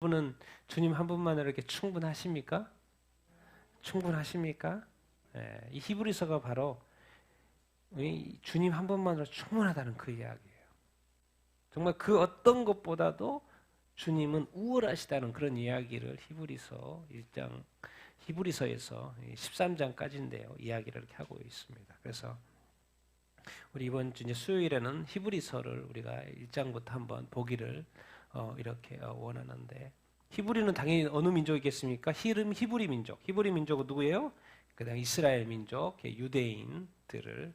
여러분은 주님 한 분만으로 이렇게 충분하십니까? 충분하십니까? 이 히브리서가 바로 이 주님 한 분만으로 충분하다는 그 이야기예요. 정말 그 어떤 것보다도 주님은 우월하시다는 그런 이야기를 히브리서 1장, 히브리서에서 13장까지인데요. 이야기를 이렇게 하고 있습니다. 그래서 우리 이번 주 수요일에는 히브리서를 우리가 1장부터 한번 보기를 이렇게 원하는데, 히브리는 당연히 어느 민족이겠습니까? 히브리 민족. 히브리 민족은 누구예요? 그다음 이스라엘 민족, 유대인들을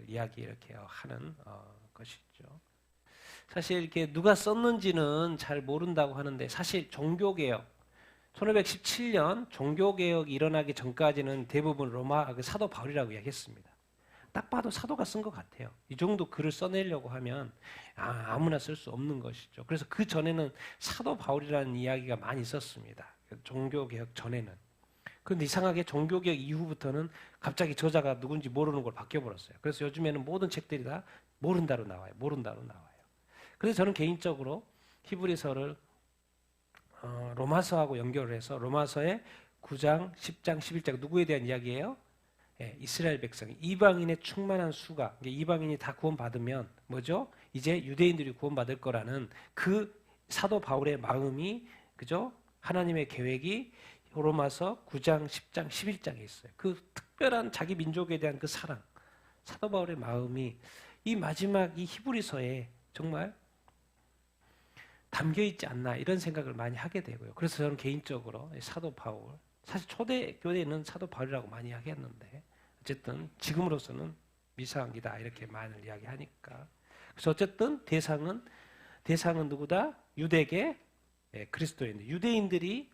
이야기 이렇게 하는 것이죠. 사실 이렇게 누가 썼는지는 잘 모른다고 하는데, 사실 종교개혁 1517년 종교개혁이 일어나기 전까지는 대부분 로마 사도 바울이라고 이야기했습니다. 딱 봐도 사도가 쓴 것 같아요. 이 정도 글을 써내려고 하면 아무나 쓸 수 없는 것이죠. 그래서 그 전에는 사도 바울이라는 이야기가 많이 있었습니다. 종교개혁 전에는. 그런데 이상하게 종교개혁 이후부터는 갑자기 저자가 누군지 모르는 걸 바뀌어버렸어요. 그래서 요즘에는 모든 책들이 다 모른다로 나와요. 모른다로 나와요. 그래서 저는 개인적으로 히브리서를 로마서하고 연결을 해서 로마서의 9장, 10장, 11장 누구에 대한 이야기예요? 이스라엘 백성이 이방인의 충만한 수가, 이방인이 다 구원받으면 뭐죠? 이제 유대인들이 구원받을 거라는 그 사도 바울의 마음이, 그죠? 하나님의 계획이 로마서 9장, 10장, 11장에 있어요. 그 특별한 자기 민족에 대한 그 사랑, 사도 바울의 마음이 이 마지막 이 히브리서에 정말 담겨 있지 않나, 이런 생각을 많이 하게 되고요. 그래서 저는 개인적으로 사도 바울, 사실 초대교회는 사도 바울이라고 많이 이야기했는데 어쨌든 지금으로서는 미사학이다 이렇게 많이 이야기하니까, 그래서 어쨌든 대상은 누구다? 유대계 그리스도인들, 유대인들이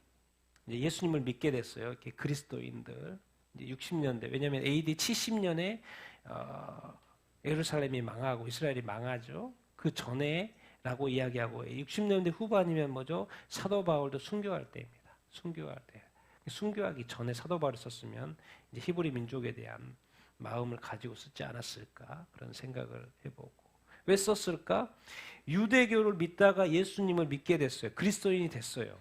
예수님을 믿게 됐어요. 이렇게 그리스도인들 60년대, 왜냐하면 AD 70년에 예루살렘이 망하고 이스라엘이 망하죠. 그 전에 라고 이야기하고, 60년대 후반이면 뭐죠? 사도 바울도 순교할 때입니다. 순교할 때. 순교하기 전에 사도 바울을 썼으면 이제 히브리 민족에 대한 마음을 가지고 쓰지 않았을까, 그런 생각을 해보고. 왜 썼을까? 유대교를 믿다가 예수님을 믿게 됐어요. 그리스도인이 됐어요.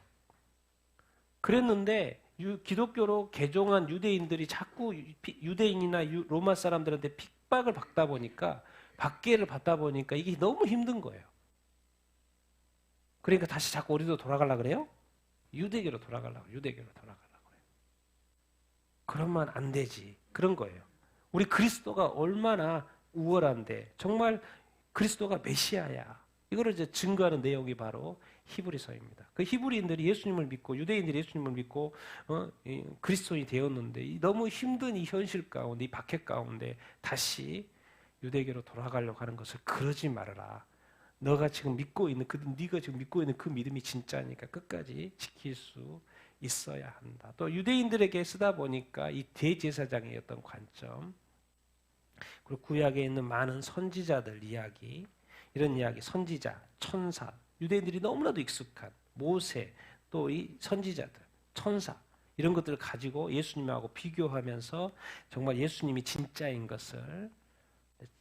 그랬는데 기독교로 개종한 유대인들이 자꾸 유대인이나 로마 사람들한테 핍박을 받다 보니까, 박해를 받다 보니까 이게 너무 힘든 거예요. 그러니까 다시 자꾸 어디로 돌아가려고 그래요? 유대교로 돌아가려고 그래요. 그러면 안 되지. 그런 거예요. 우리 그리스도가 얼마나 우월한데, 정말 그리스도가 메시아야. 이거를 이제 증거하는 내용이 바로 히브리서입니다. 그 히브리인들이 예수님을 믿고, 유대인들이 예수님을 믿고 그리스도인이 되었는데, 너무 힘든 이 현실 가운데, 이 박해 가운데 다시 유대교로 돌아가려고 하는 것을 그러지 말아라. 네가 지금 믿고 있는 그 믿음이 진짜니까 끝까지 지킬 수 있어야 한다. 또 유대인들에게 쓰다 보니까 이 대제사장의 어떤 관점, 그리고 구약에 있는 많은 선지자들 이야기, 이런 이야기, 선지자, 천사, 유대인들이 너무나도 익숙한 모세, 또 이 선지자들, 천사, 이런 것들을 가지고 예수님하고 비교하면서 정말 예수님이 진짜인 것을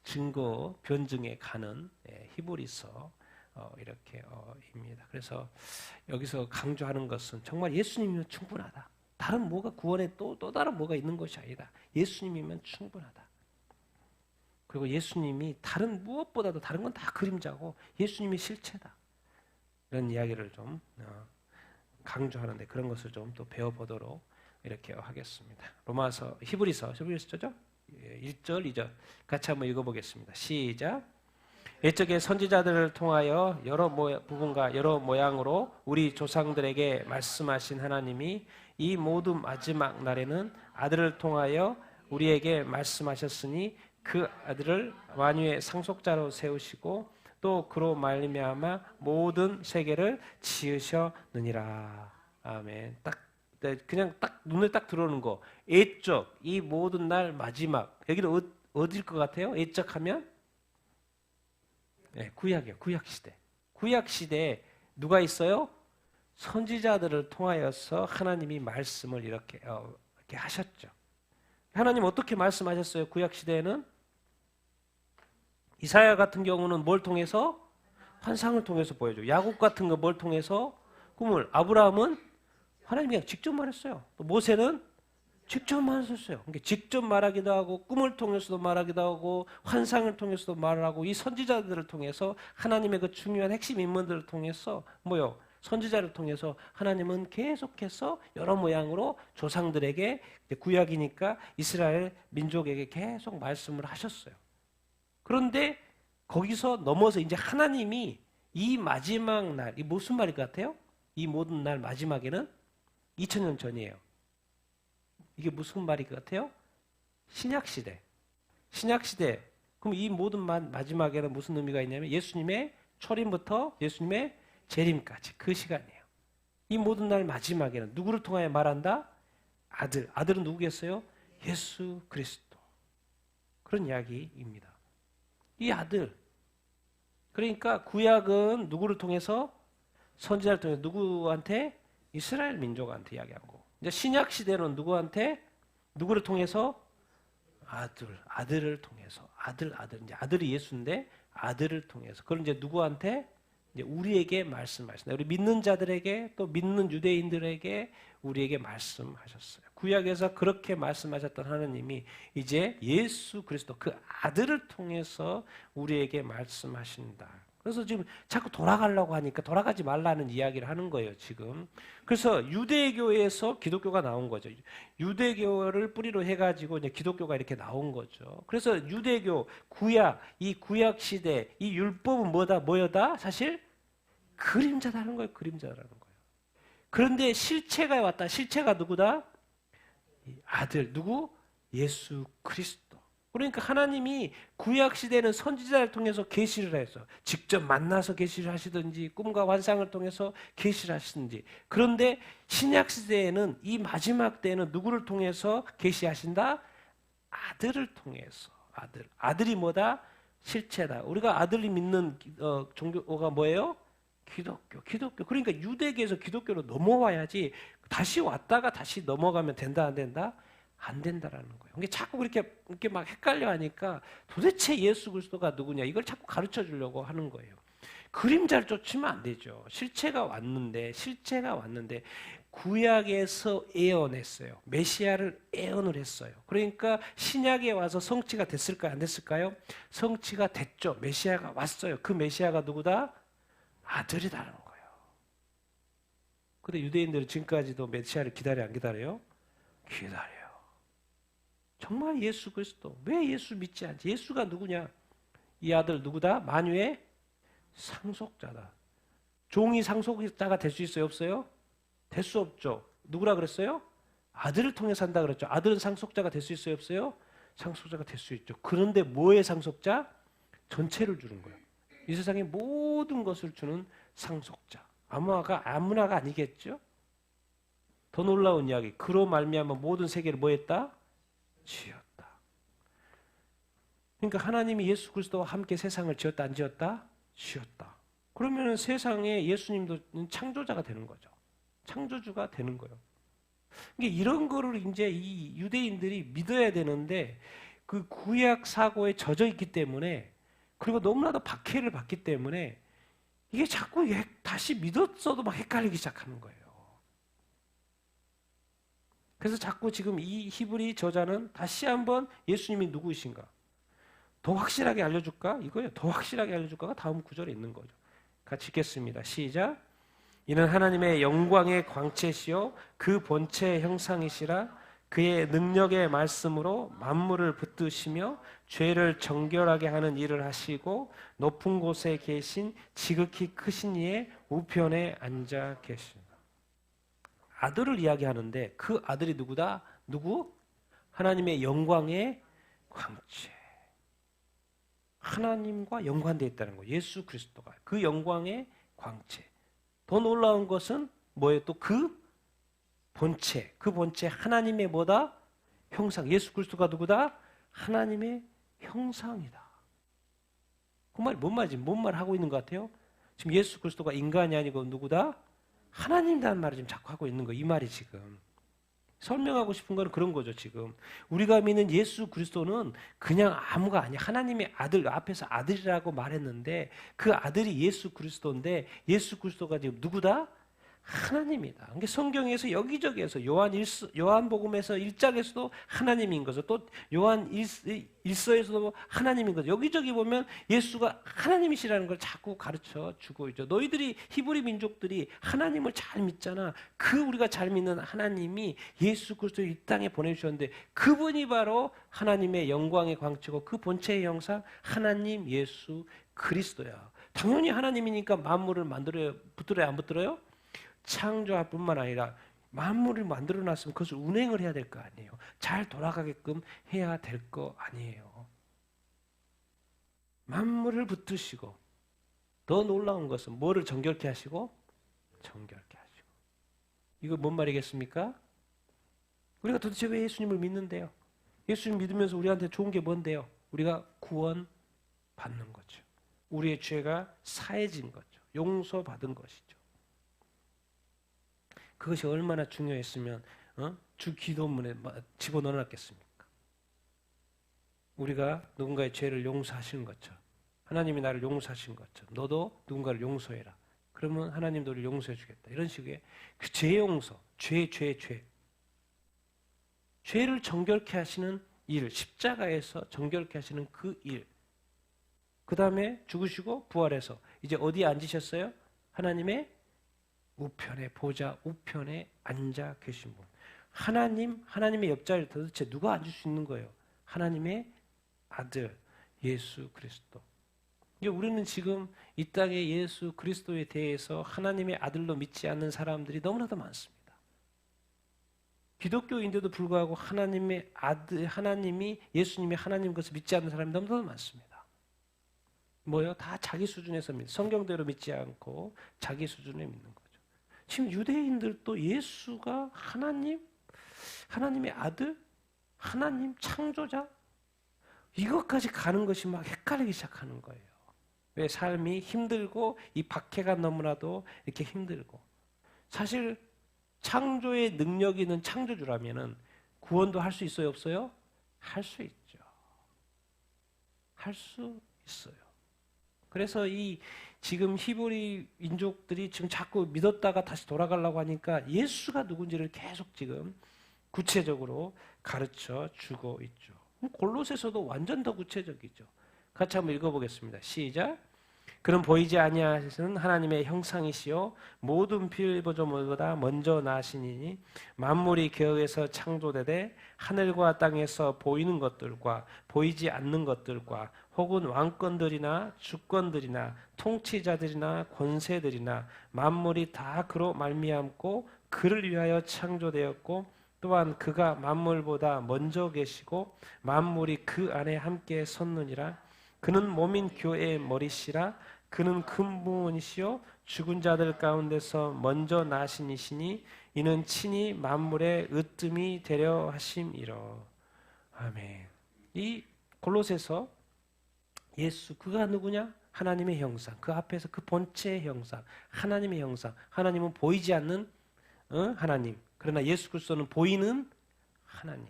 증거 변증해 가는 히브리서 이렇게 입니다. 그래서 여기서 강조하는 것은 정말 예수님이면 충분하다. 다른 뭐가 구원에 또 다른 뭐가 있는 것이 아니다. 예수님이면 충분하다. 그리고 예수님이 다른 무엇보다도 다른 건 다 그림자고 예수님이 실체다. 이런 이야기를 좀 강조하는데, 그런 것을 좀 또 배워보도록 이렇게 하겠습니다. 로마서, 히브리서죠? 1절, 2절 같이 한번 읽어보겠습니다. 시작. 옛적의 선지자들을 통하여 여러 부분과 여러 모양으로 우리 조상들에게 말씀하신 하나님이 이 모든 마지막 날에는 아들을 통하여 우리에게 말씀하셨으니 그 아들을 만유의 상속자로 세우시고 또 그로 말미암아 모든 세계를 지으셨느니라. 아멘. 그냥 딱 눈에 딱 들어오는 거, 옛적, 이 모든 날 마지막. 여기는 어딜 것 같아요? 옛적하면 구약이에요. 구약시대. 구약시대에 누가 있어요? 선지자들을 통하여서 하나님이 말씀을 이렇게 하셨죠. 하나님 어떻게 말씀하셨어요? 구약시대에는 이사야 같은 경우는 뭘 통해서? 환상을 통해서 보여줘요. 야곱 같은 거 뭘 통해서? 꿈을. 아브라함은 하나님이 그냥 직접 말했어요. 또 모세는 직접 말했었어요. 그러니까 직접 말하기도 하고 꿈을 통해서도 말하기도 하고 환상을 통해서도 말하고 이 선지자들을 통해서 하나님의 그 중요한 핵심 인물들을 통해서 뭐요? 선지자를 통해서 하나님은 계속해서 여러 모양으로 조상들에게 구약이니까 이스라엘 민족에게 계속 말씀을 하셨어요. 그런데 거기서 넘어서 이제 하나님이 이 마지막 날, 이 무슨 말일 것 같아요? 이 모든 날 마지막에는 2000년 전이에요. 이게 무슨 말일 것 같아요? 신약시대. 신약시대. 그럼 이 모든 마지막에는 무슨 의미가 있냐면 예수님의 초림부터 예수님의 재림까지 그 시간이에요. 이 모든 날 마지막에는 누구를 통하여 말한다? 아들. 아들은 누구겠어요? 예수 그리스도. 그런 이야기입니다. 이 아들. 그러니까 구약은 누구를 통해서? 선지자를 통해서 누구한테? 이스라엘 민족한테 이야기하고. 이제 신약 시대는 누구한테? 누구를 통해서? 아들을 통해서. 아들. 이제 아들이 예수인데 아들을 통해서. 그걸 이제 누구한테? 이제 우리에게 말씀하신다. 우리 믿는 자들에게 또 믿는 유대인들에게 우리에게 말씀하셨어요. 구약에서 그렇게 말씀하셨던 하나님이 이제 예수 그리스도 그 아들을 통해서 우리에게 말씀하신다. 그래서 지금 자꾸 돌아가려고 하니까 돌아가지 말라는 이야기를 하는 거예요, 지금. 그래서 유대교에서 기독교가 나온 거죠. 유대교를 뿌리로 해가지고 이제 기독교가 이렇게 나온 거죠. 그래서 유대교, 구약, 이 구약 시대, 이 율법은 뭐다? 사실 그림자라는 거예요, 그림자라는 거예요. 그런데 실체가 왔다. 실체가 누구다? 아들, 누구? 예수 그리스도. 그러니까 하나님이 구약 시대는 선지자를 통해서 계시를 해서 직접 만나서 계시를 하시든지 꿈과 환상을 통해서 계시를 하시든지. 그런데 신약 시대에는 이 마지막 때에는 누구를 통해서 계시하신다? 아들을 통해서. 아들이 뭐다? 실체다. 우리가 아들이 믿는 종교가 뭐예요? 기독교. 그러니까 유대교에서 기독교로 넘어와야지 다시 왔다가 다시 넘어가면 된다, 안 된다? 안 된다라는 거예요. 그러니까 자꾸 이렇게 막 헷갈려 하니까 도대체 예수 그리스도가 누구냐 이걸 자꾸 가르쳐 주려고 하는 거예요. 그림자를 쫓으면 안 되죠. 실체가 왔는데 구약에서 예언했어요. 메시아를 예언을 했어요. 그러니까 신약에 와서 성취가 됐을까요? 안 됐을까요? 성취가 됐죠. 메시아가 왔어요. 그 메시아가 누구다? 아들이라는 거예요. 근데 유대인들은 지금까지도 메시아를 기다려 안 기다려요? 기다려요. 정말 예수 그리스도. 왜 예수 믿지 않지? 예수가 누구냐? 이 아들 누구다? 만유의 상속자다. 종이 상속자가 될 수 있어요? 없어요? 될 수 없죠. 누구라 그랬어요? 아들을 통해 산다 그랬죠. 아들은 상속자가 될 수 있어요? 없어요? 상속자가 될 수 있죠. 그런데 뭐의 상속자? 전체를 주는 거예요. 이 세상의 모든 것을 주는 상속자. 아무나가 아니겠죠? 더 놀라운 이야기. 그로 말미암아 모든 세계를 뭐 했다? 지었다. 그러니까 하나님이 예수 그리스도와 함께 세상을 지었다, 안 지었다? 지었다. 그러면 세상에 예수님도 창조자가 되는 거죠. 창조주가 되는 거예요. 그러니까 이런 거를 이제 이 유대인들이 믿어야 되는데 그 구약 사고에 젖어 있기 때문에 그리고 너무나도 박해를 받기 때문에 이게 자꾸 다시 믿었어도 막 헷갈리기 시작하는 거예요. 그래서 자꾸 지금 이 히브리 저자는 다시 한번 예수님이 누구이신가 더 확실하게 알려줄까? 이거예요. 더 확실하게 알려줄까가 다음 구절에 있는 거죠. 같이 읽겠습니다. 시작. 이는 하나님의 영광의 광채시요 그 본체의 형상이시라 그의 능력의 말씀으로 만물을 붙드시며 죄를 정결하게 하는 일을 하시고 높은 곳에 계신 지극히 크신 이의 우편에 앉아 계시다. 아들을 이야기하는데 그 아들이 누구다? 누구? 하나님의 영광의 광채. 하나님과 연관되어 있다는 거예요. 예수 그리스도가. 그 영광의 광채. 더 놀라운 것은 뭐예요? 또 그 본체. 그 본체 하나님의 뭐다? 형상. 예수 그리스도가 누구다? 하나님의 형상이다. 그 말이 뭔 말이지? 뭔 말 하고 있는 것 같아요? 지금 예수 그리스도가 인간이 아니고 누구다? 하나님이라는 말을 지금 자꾸 하고 있는 거예요. 이 말이 지금. 설명하고 싶은 건 그런 거죠, 지금. 우리가 믿는 예수 그리스도는 그냥 아무가 아니야. 하나님의 아들, 앞에서 아들이라고 말했는데 그 아들이 예수 그리스도인데 예수 그리스도가 지금 누구다? 하나님이다. 그러니까 성경에서 여기저기에서 요한복음에서 1장에서도 하나님인 것을, 또 요한 1서에서도 하나님인 것을, 여기저기 보면 예수가 하나님이시라는 걸 자꾸 가르쳐 주고 있죠. 너희들이, 히브리 민족들이 하나님을 잘 믿잖아. 그 우리가 잘 믿는 하나님이 예수 그리스도를 이 땅에 보내주셨는데, 그분이 바로 하나님의 영광의 광채고 그 본체의 형상 하나님 예수 그리스도야. 당연히 하나님이니까 만물을 만들어요. 붙들어요, 안 붙들어요? 창조할 뿐만 아니라 만물을 만들어 놨으면 그것을 운행을 해야 될 거 아니에요. 잘 돌아가게끔 해야 될 거 아니에요. 만물을 붙드시고, 더 놀라운 것은 뭐를 정결케 하시고? 정결케 하시고. 이거 뭔 말이겠습니까? 우리가 도대체 왜 예수님을 믿는데요? 예수님 믿으면서 우리한테 좋은 게 뭔데요? 우리가 구원 받는 거죠. 우리의 죄가 사해진 거죠. 용서받은 것이죠. 그것이 얼마나 중요했으면 주 기도문에 집어넣어놨겠습니까? 우리가 누군가의 죄를 용서하시는 것처럼, 하나님이 나를 용서하신 것처럼 너도 누군가를 용서해라. 그러면 하나님도 우리를 용서해 주겠다. 이런 식의 그 죄 용서, 죄를 정결케 하시는 일, 십자가에서 정결케 하시는 그 일. 그 다음에 죽으시고 부활해서 이제 어디에 앉으셨어요? 하나님의 우편에, 보좌 우편에 앉아 계신 분. 하나님의 옆자리에 도대체 누가 앉을 수 있는 거예요? 하나님의 아들 예수 그리스도. 우리는 지금 이 땅에 예수 그리스도에 대해서 하나님의 아들로 믿지 않는 사람들이 너무나도 많습니다. 기독교인데도 불구하고 하나님의 아들, 예수님이 하나님 것을 믿지 않는 사람이 너무나도 많습니다. 뭐요? 다 자기 수준에서 성경대로 믿지 않고 자기 수준에 믿는 거예요. 지금 유대인들도 예수가 하나님의 아들, 하나님 창조자, 이것까지 가는 것이 막 헷갈리기 시작하는 거예요. 왜? 삶이 힘들고 이 박해가 너무나도 이렇게 힘들고. 사실 창조의 능력이 있는 창조주라면은 구원도 할 수 있어요, 없어요? 할 수 있죠. 할 수 있어요. 그래서 지금 히브리 민족들이 지금 자꾸 믿었다가 다시 돌아가려고 하니까 예수가 누군지를 계속 지금 구체적으로 가르쳐 주고 있죠. 골로새서도 완전 더 구체적이죠. 같이 한번 읽어보겠습니다. 시작. 그는 보이지 아니하시는 하나님의 형상이시요 모든 피조물보다 먼저 나시니니 만물이 그에서 창조되되 하늘과 땅에서 보이는 것들과 보이지 않는 것들과 혹은 왕권들이나 주권들이나 통치자들이나 권세들이나 만물이 다 그로 말미암고 그를 위하여 창조되었고 또한 그가 만물보다 먼저 계시고 만물이 그 안에 함께 섰느니라. 그는 몸인 교회의 머리시라. 그는 근본이시요 죽은 자들 가운데서 먼저 나신 이시니 이는 친히 만물의 으뜸이 되려 하심이러. 아멘. 이 골로새서 예수 그가 누구냐? 하나님의 형상. 그 앞에서 그 본체의 형상, 하나님의 형상. 하나님은 보이지 않는 하나님. 그러나 예수 그리스도는 보이는 하나님.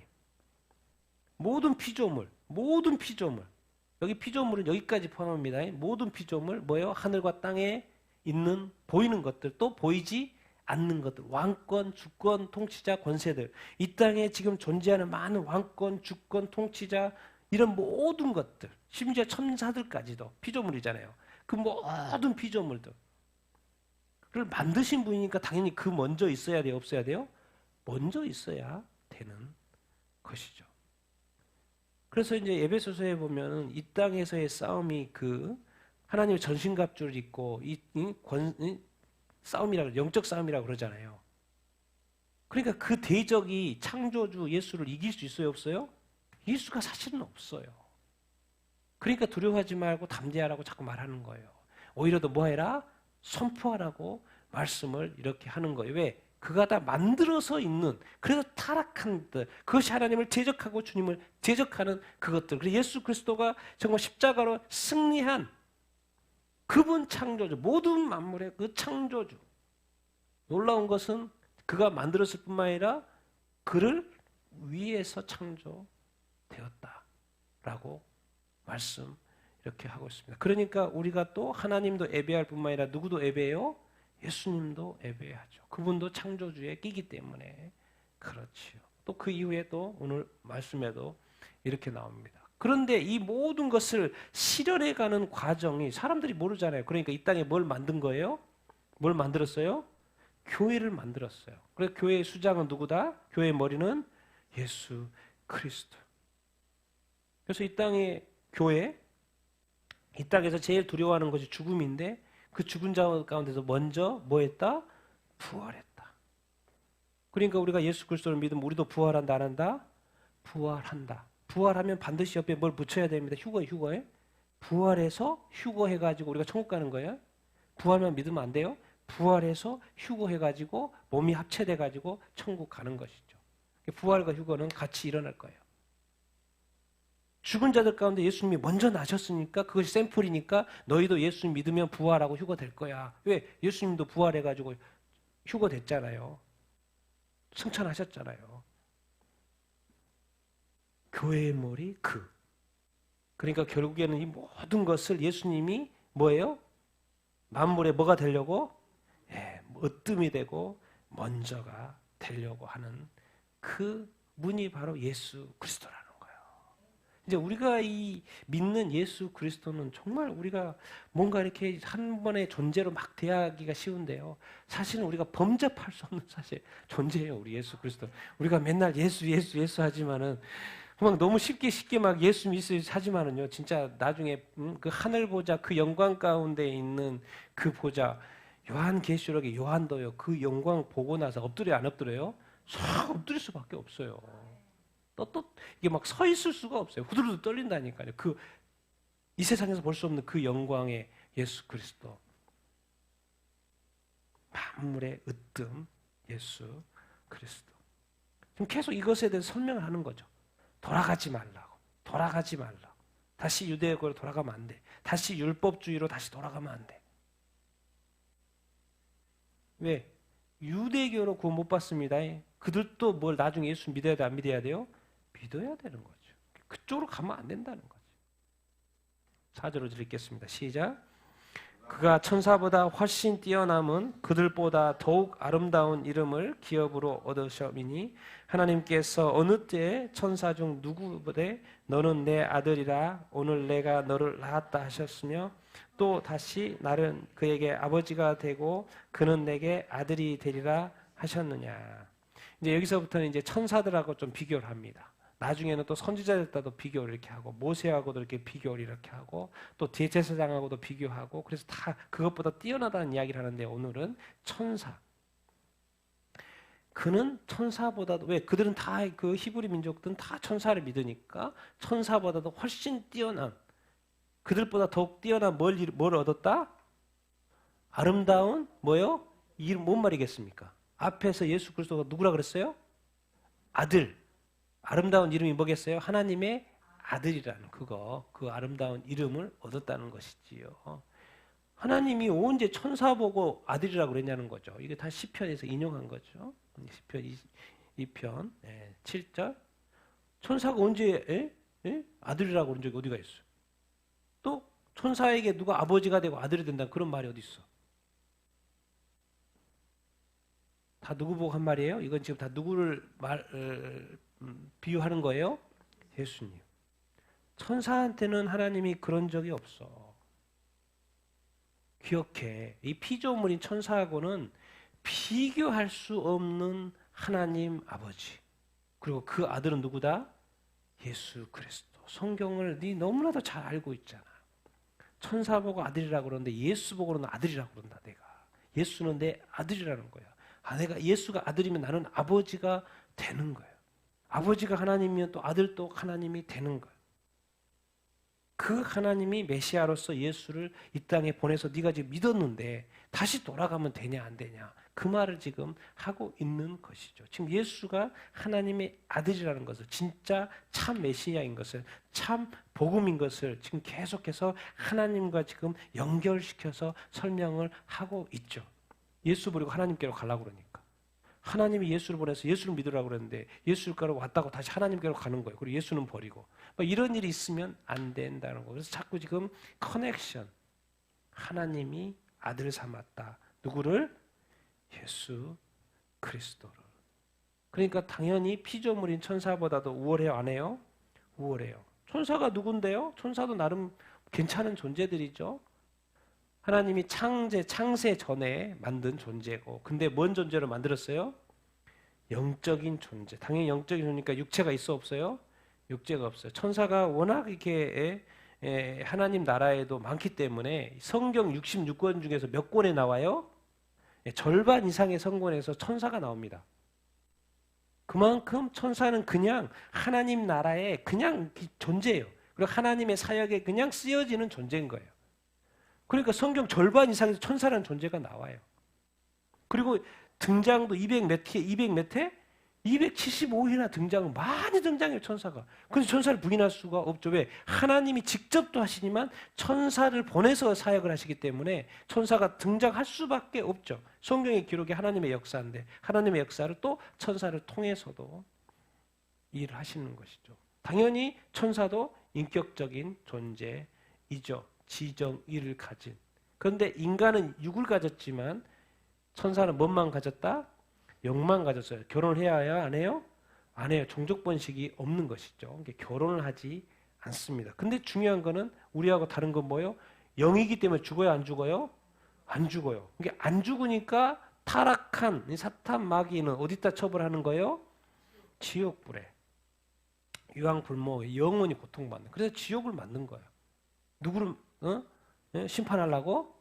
모든 피조물. 여기 피조물은 여기까지 포함합니다. 모든 피조물, 뭐예요? 하늘과 땅에 있는 보이는 것들, 또 보이지 않는 것들, 왕권, 주권, 통치자, 권세들. 이 땅에 지금 존재하는 많은 왕권, 주권, 통치자, 이런 모든 것들, 심지어 천사들까지도 피조물이잖아요. 그 모든 피조물들을 만드신 분이니까 당연히 그 먼저 있어야 돼요? 없어야 돼요? 먼저 있어야 되는 것이죠. 그래서 이제 에베소서에 보면은 이 땅에서의 싸움이 하나님의 전신갑주를 입고 싸움이라고, 영적 싸움이라고 그러잖아요. 그러니까 그 대적이 창조주 예수를 이길 수 있어요, 없어요? 이길 수가 사실은 없어요. 그러니까 두려워하지 말고 담대하라고 자꾸 말하는 거예요. 오히려 더 뭐해라? 선포하라고 말씀을 이렇게 하는 거예요. 왜? 그가 다 만들어서 있는, 그래서 타락한 것들, 그것이 하나님을 대적하고 주님을 대적하는 그것들. 그래서 예수 그리스도가 정말 십자가로 승리한 그분 창조주, 모든 만물의 그 창조주. 놀라운 것은 그가 만들었을 뿐만 아니라 그를 위에서 창조되었다라고 말씀 이렇게 하고 있습니다. 그러니까 우리가 또 하나님도 예배할 뿐만 아니라 누구도 예배해요? 예수님도 예배하죠. 그분도 창조주의 끼기 때문에 그렇지요. 또 그 이후에 또 오늘 말씀에도 이렇게 나옵니다. 그런데 이 모든 것을 실현해가는 과정이 사람들이 모르잖아요. 그러니까 이 땅에 뭘 만든 거예요? 뭘 만들었어요? 교회를 만들었어요. 그래서 교회의 수장은 누구다? 교회의 머리는 예수 그리스도. 그래서 이 땅의 교회, 이 땅에서 제일 두려워하는 것이 죽음인데 그 죽은 자 가운데서 먼저 뭐 했다? 부활했다. 그러니까 우리가 예수 그리스도를 믿으면 우리도 부활한다 안 한다? 부활한다. 부활하면 반드시 옆에 뭘 붙여야 됩니다. 휴거에. 부활해서 휴거해가지고 우리가 천국 가는 거예요. 부활만 믿으면 안 돼요. 부활해서 휴거해가지고 몸이 합체돼가지고 천국 가는 것이죠. 부활과 휴거는 같이 일어날 거예요. 죽은 자들 가운데 예수님이 먼저 나셨으니까 그것이 샘플이니까 너희도 예수님 믿으면 부활하고 휴거될 거야. 왜? 예수님도 부활해가지고 휴거됐잖아요. 승천하셨잖아요. 교회의 머리 그러니까 결국에는 이 모든 것을 예수님이 뭐예요? 만물에 뭐가 되려고? 으뜸이 되고 먼저가 되려고 하는 그 분이 바로 예수 그리스도라는 거예요. 이제 우리가 이 믿는 예수 그리스도는 정말 우리가 뭔가 이렇게 한 번의 존재로 막 대하기가 쉬운데요. 사실은 우리가 범접할 수 없는 사실 존재예요. 우리 예수 그리스도. 우리가 맨날 예수 하지만은 막 너무 쉽게 막 예수 하지만은요. 진짜 나중에 그 하늘 보좌 그 영광 가운데 있는 그 보좌 요한계시록의 요한도요. 그 영광 보고 나서 엎드려 안 엎드려요? 싹 엎드릴 수밖에 없어요. 또 이게 막 서 있을 수가 없어요. 후들후들 떨린다니까요. 이 세상에서 볼 수 없는 그 영광의 예수 그리스도. 만물의 으뜸 예수 그리스도. 지금 계속 이것에 대해서 설명을 하는 거죠. 돌아가지 말라고. 다시 유대교로 돌아가면 안 돼. 다시 율법주의로 다시 돌아가면 안 돼. 왜? 유대교로 구원 못 받습니다. 그들도 뭘 나중에 예수 믿어야 돼, 안 믿어야 돼요? 믿어야 되는 거죠. 그쪽으로 가면 안 된다는 거죠. 4절로 읽겠습니다. 시작. 그가 천사보다 훨씬 뛰어남은 그들보다 더욱 아름다운 이름을 기업으로 얻으셨으니 하나님께서 어느 때에 천사 중 누구보다 너는 내 아들이라 오늘 내가 너를 낳았다 하셨으며 또 다시 나는 그에게 아버지가 되고 그는 내게 아들이 되리라 하셨느냐. 이제 여기서부터는 이제 천사들하고 좀 비교를 합니다. 나중에는 또 선지자들과도 비교를 이렇게 하고 모세하고도 이렇게 비교를 이렇게 하고 또 대제사장하고도 비교하고 그래서 다 그것보다 뛰어나다는 이야기를 하는데 오늘은 천사. 그는 천사보다도 왜 그들은 다 그 히브리 민족들은 다 천사를 믿으니까 천사보다도 훨씬 뛰어난 그들보다 더욱 뛰어난 뭘 얻었다? 아름다운 뭐요? 이름 뭔 말이겠습니까? 앞에서 예수 그리스도가 누구라 그랬어요? 아들. 아름다운 이름이 뭐겠어요? 하나님의 아들이라는 그 아름다운 이름을 얻었다는 것이지요. 하나님이 언제 천사 보고 아들이라고 그랬냐는 거죠. 이게 다 시편에서 인용한 거죠. 시편 2편 7절. 천사가 언제 아들이라고 그런 적이 어디가 있어요? 또 천사에게 누가 아버지가 되고 아들이 된다는 그런 말이 어디 있어? 다 누구 보고 한 말이에요? 이건 지금 다 누구를 비유하는 거예요? 예수님. 천사한테는 하나님이 그런 적이 없어. 기억해. 이 피조물인 천사하고는 비교할 수 없는 하나님 아버지. 그리고 그 아들은 누구다? 예수 그리스도. 성경을 네 너무나도 잘 알고 있잖아. 천사 보고 아들이라고 그러는데 예수 보고는 아들이라고 그런다 내가. 예수는 내 아들이라는 거야. 내가 예수가 아들이면 나는 아버지가 되는 거예요. 아버지가 하나님이면 또 아들도 하나님이 되는 거예요. 그 하나님이 메시아로서 예수를 이 땅에 보내서 네가 지금 믿었는데 다시 돌아가면 되냐 안 되냐 그 말을 지금 하고 있는 것이죠. 지금 예수가 하나님의 아들이라는 것을 진짜 참 메시아인 것을 참 복음인 것을 지금 계속해서 하나님과 지금 연결시켜서 설명을 하고 있죠. 예수 버리고 하나님께로 가려고 그러니까. 하나님이 예수를 보내서 예수를 믿으라고 그랬는데 예수께로 왔다고 다시 하나님께로 가는 거예요. 그리고 예수는 버리고. 이런 일이 있으면 안 된다는 거예요. 그래서 자꾸 지금 커넥션. 하나님이 아들 삼았다. 누구를? 예수 그리스도를. 그러니까 당연히 피조물인 천사보다도 우월해요, 안 해요? 우월해요. 천사가 누군데요? 천사도 나름 괜찮은 존재들이죠. 하나님이 창세 전에 만든 존재고, 근데 뭔 존재로 만들었어요? 영적인 존재. 당연히 영적인 존재니까 육체가 있어 없어요? 육체가 없어요. 천사가 워낙 이렇게 하나님 나라에도 많기 때문에 성경 66권 중에서 몇 권에 나와요? 절반 이상의 성권에서 천사가 나옵니다. 그만큼 천사는 그냥 하나님 나라에 그냥 존재예요. 그리고 하나님의 사역에 그냥 쓰여지는 존재인 거예요. 그러니까 성경 절반 이상에서 천사라는 존재가 나와요. 그리고 등장도 200몇 회? 275회나 등장을 많이 등장해요, 천사가. 그래서 천사를 부인할 수가 없죠. 왜? 하나님이 직접도 하시지만 천사를 보내서 사역을 하시기 때문에 천사가 등장할 수밖에 없죠. 성경의 기록이 하나님의 역사인데 하나님의 역사를 또 천사를 통해서도 일을 하시는 것이죠. 당연히 천사도 인격적인 존재이죠. 지정의를 가진. 그런데 인간은 육을 가졌지만 천사는 뭔만 가졌다? 영만 가졌어요. 결혼을 해야 해요? 안 해요? 안 해요. 종족 번식이 없는 것이죠. 결혼을 하지 않습니다. 근데 중요한 거는 우리하고 다른 건 뭐예요? 영이기 때문에 죽어요? 안 죽어요? 안 죽어요. 이게 안 죽으니까 타락한 사탄 마귀는 어디다 처벌하는 거예요? 지옥불에. 유황불모 영원히 고통받는. 그래서 지옥을 만든 거예요. 누구를 심판하려고?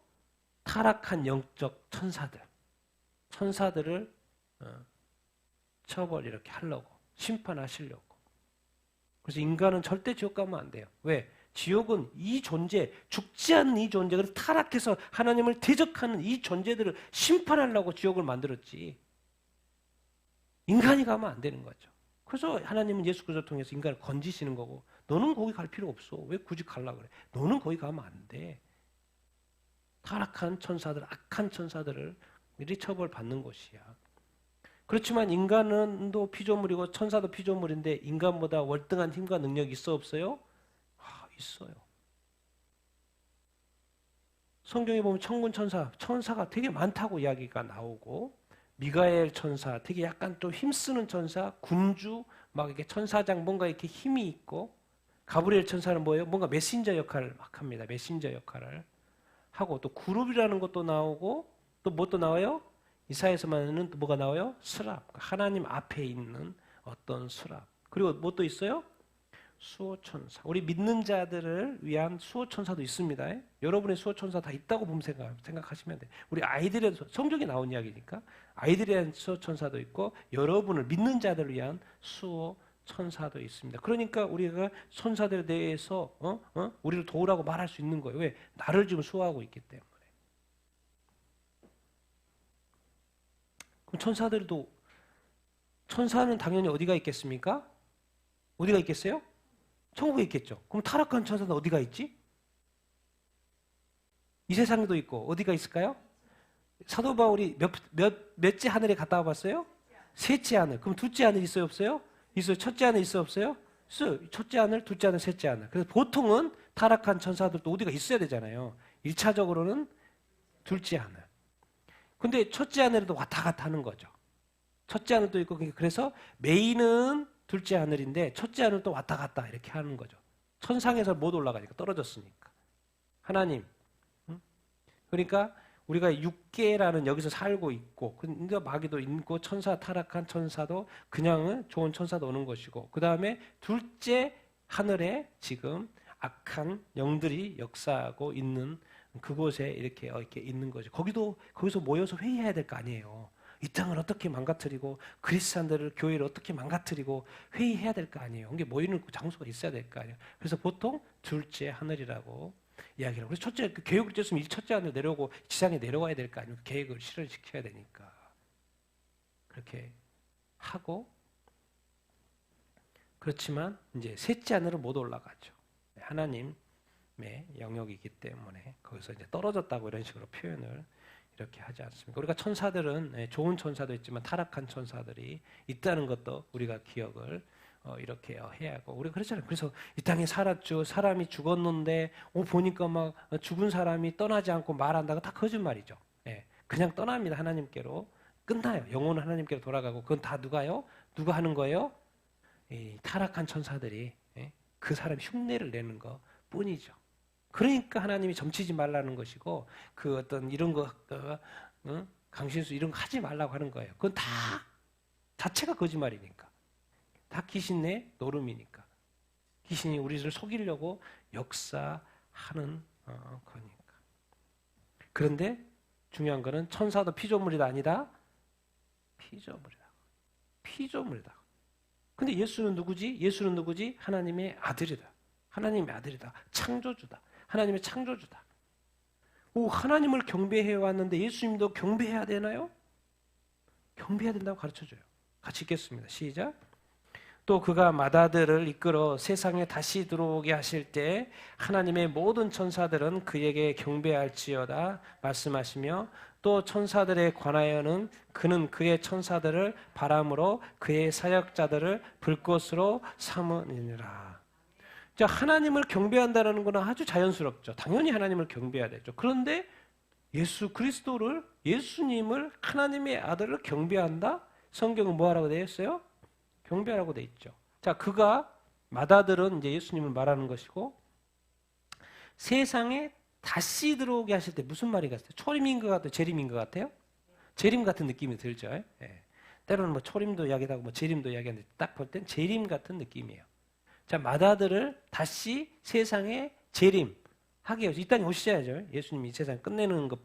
타락한 영적 천사들을 처벌 이렇게 하려고, 심판하시려고. 그래서 인간은 절대 지옥 가면 안 돼요. 왜? 지옥은 이 존재, 죽지 않는 이 존재를 타락해서 하나님을 대적하는 이 존재들을 심판하려고 지옥을 만들었지. 인간이 가면 안 되는 거죠. 그래서 하나님은 예수 그리스도를 통해서 인간을 건지시는 거고, 너는 거기 갈 필요 없어. 왜 굳이 가려고 그래? 너는 거기 가면 안 돼. 타락한 천사들, 악한 천사들을 미리 처벌받는 곳이야. 그렇지만 인간은 또 피조물이고 천사도 피조물인데 인간보다 월등한 힘과 능력이 있어 없어요? 있어요. 성경에 보면 천군 천사가 되게 많다고 이야기가 나오고, 미가엘 천사, 되게 약간 또 힘쓰는 천사, 군주, 막 이렇게 천사장 뭔가 이렇게 힘이 있고, 가브리엘 천사는 뭐예요? 뭔가 메신저 역할을 막 합니다. 메신저 역할을 하고, 또 그룹이라는 것도 나오고, 또 뭐 또 나와요? 이사야서만은 또 뭐가 나와요? 스랍. 하나님 앞에 있는 어떤 스랍. 그리고 뭐 또 있어요? 수호천사. 우리 믿는 자들을 위한 수호천사도 있습니다. 여러분의 수호천사 다 있다고 보면 생각하시면 돼요. 우리 아이들의, 성경에 나온 이야기니까 아이들에 대한 수호천사도 있고 여러분을 믿는 자들을 위한 수호천사도 있습니다. 그러니까 우리가 천사들에 대해서 우리를 도우라고 말할 수 있는 거예요. 왜? 나를 지금 수호하고 있기 때문에. 그럼 천사는 당연히 어디가 있겠습니까? 어디가 있겠어요? 천국에 있겠죠. 그럼 타락한 천사는 어디가 있지? 이 세상에도 있고 어디가 있을까요? 사도 바울이 몇째 하늘에 갔다 와봤어요? 셋째 하늘. 그럼 둘째 하늘 있어요 없어요? 있어요. 첫째 하늘 있어요 없어요? 있어요. 첫째 하늘, 둘째 하늘, 셋째 하늘. 그래서 보통은 타락한 천사들도 어디가 있어야 되잖아요. 1차적으로는 둘째 하늘. 근데 첫째 하늘에도 왔다 갔다 하는 거죠. 첫째 하늘도 있고, 그래서 메인은 둘째 하늘인데 첫째 하늘은 또 왔다 갔다 이렇게 하는 거죠. 천상에서 못 올라가니까, 떨어졌으니까. 하나님. 그러니까 우리가 육계라는 여기서 살고 있고, 근데 마귀도 있고, 타락한 천사도 그냥은 좋은 천사도 오는 것이고, 그 다음에 둘째 하늘에 지금 악한 영들이 역사하고 있는 그곳에 이렇게 있는 거죠. 거기서 모여서 회의해야 될 거 아니에요. 이 땅을 어떻게 망가뜨리고 그리스도인들을, 교회를 어떻게 망가뜨리고 회의해야 될 거 아니에요. 이게 모이는 장소가 있어야 될 거 아니에요. 그래서 보통 둘째 하늘이라고 이야기를 하고, 그래서 계획을 짰으면 이 첫째 하늘 내려오고 지상에 내려와야 될 거 아니에요. 계획을 실현시켜야 되니까. 그렇게 하고, 그렇지만 이제 셋째 하늘은 못 올라가죠. 하나님의 영역이기 때문에 거기서 이제 떨어졌다고 이런 식으로 표현을 이렇게 하지 않습니까? 우리가 천사들은 좋은 천사도 있지만 타락한 천사들이 있다는 것도 우리가 기억을 이렇게 해야 하고, 우리가 그렇잖아요. 그래서 이 땅에 살았죠. 사람이 죽었는데 보니까 막 죽은 사람이 떠나지 않고 말한다고 다 거짓말이죠. 그냥 떠납니다. 하나님께로. 끝나요. 영혼은 하나님께로 돌아가고. 그건 다 누가요? 누가 하는 거예요? 이 타락한 천사들이 그 사람 흉내를 내는 것 뿐이죠. 그러니까 하나님이 점치지 말라는 것이고 그 어떤 이런 거 강신수 이런 거 하지 말라고 하는 거예요. 그건 다 자체가 거짓말이니까. 다 귀신의 노름이니까. 귀신이 우리를 속이려고 역사하는 거니까. 그런데 중요한 거는 천사도 피조물이다 아니다? 피조물이다. 피조물이다. 근데 예수는 누구지? 예수는 누구지? 하나님의 아들이다. 하나님의 아들이다. 창조주다. 하나님의 창조주다. 오, 하나님을 경배해 왔는데 예수님도 경배해야 되나요? 경배해야 된다고 가르쳐줘요. 같이 읽겠습니다. 시작. 또 그가 맏아들을 이끌어 세상에 다시 들어오게 하실 때 하나님의 모든 천사들은 그에게 경배할지어다 말씀하시며 또 천사들에 관하여는 그는 그의 천사들을 바람으로 그의 사역자들을 불꽃으로 삼으니라. 자, 하나님을 경배한다는 것은 아주 자연스럽죠. 당연히 하나님을 경배해야 되죠. 그런데 예수 그리스도를, 예수님을, 하나님의 아들을 경배한다? 성경은 뭐하라고 되어 있어요? 경배하라고 되어 있죠. 자, 그가 맏아들은 이제 예수님을 말하는 것이고 세상에 다시 들어오게 하실 때 무슨 말이 같아요? 초림인 것 같아요? 재림인 것 같아요? 재림 같은 느낌이 들죠. 예. 때로는 뭐 초림도 이야기하고 뭐 재림도 이야기하는데 딱 볼 땐 재림 같은 느낌이에요. 자, 맏아들을 다시 세상에 재림하게 해서 이 땅에 오시셔야죠. 예수님이 이 세상 끝내는 것,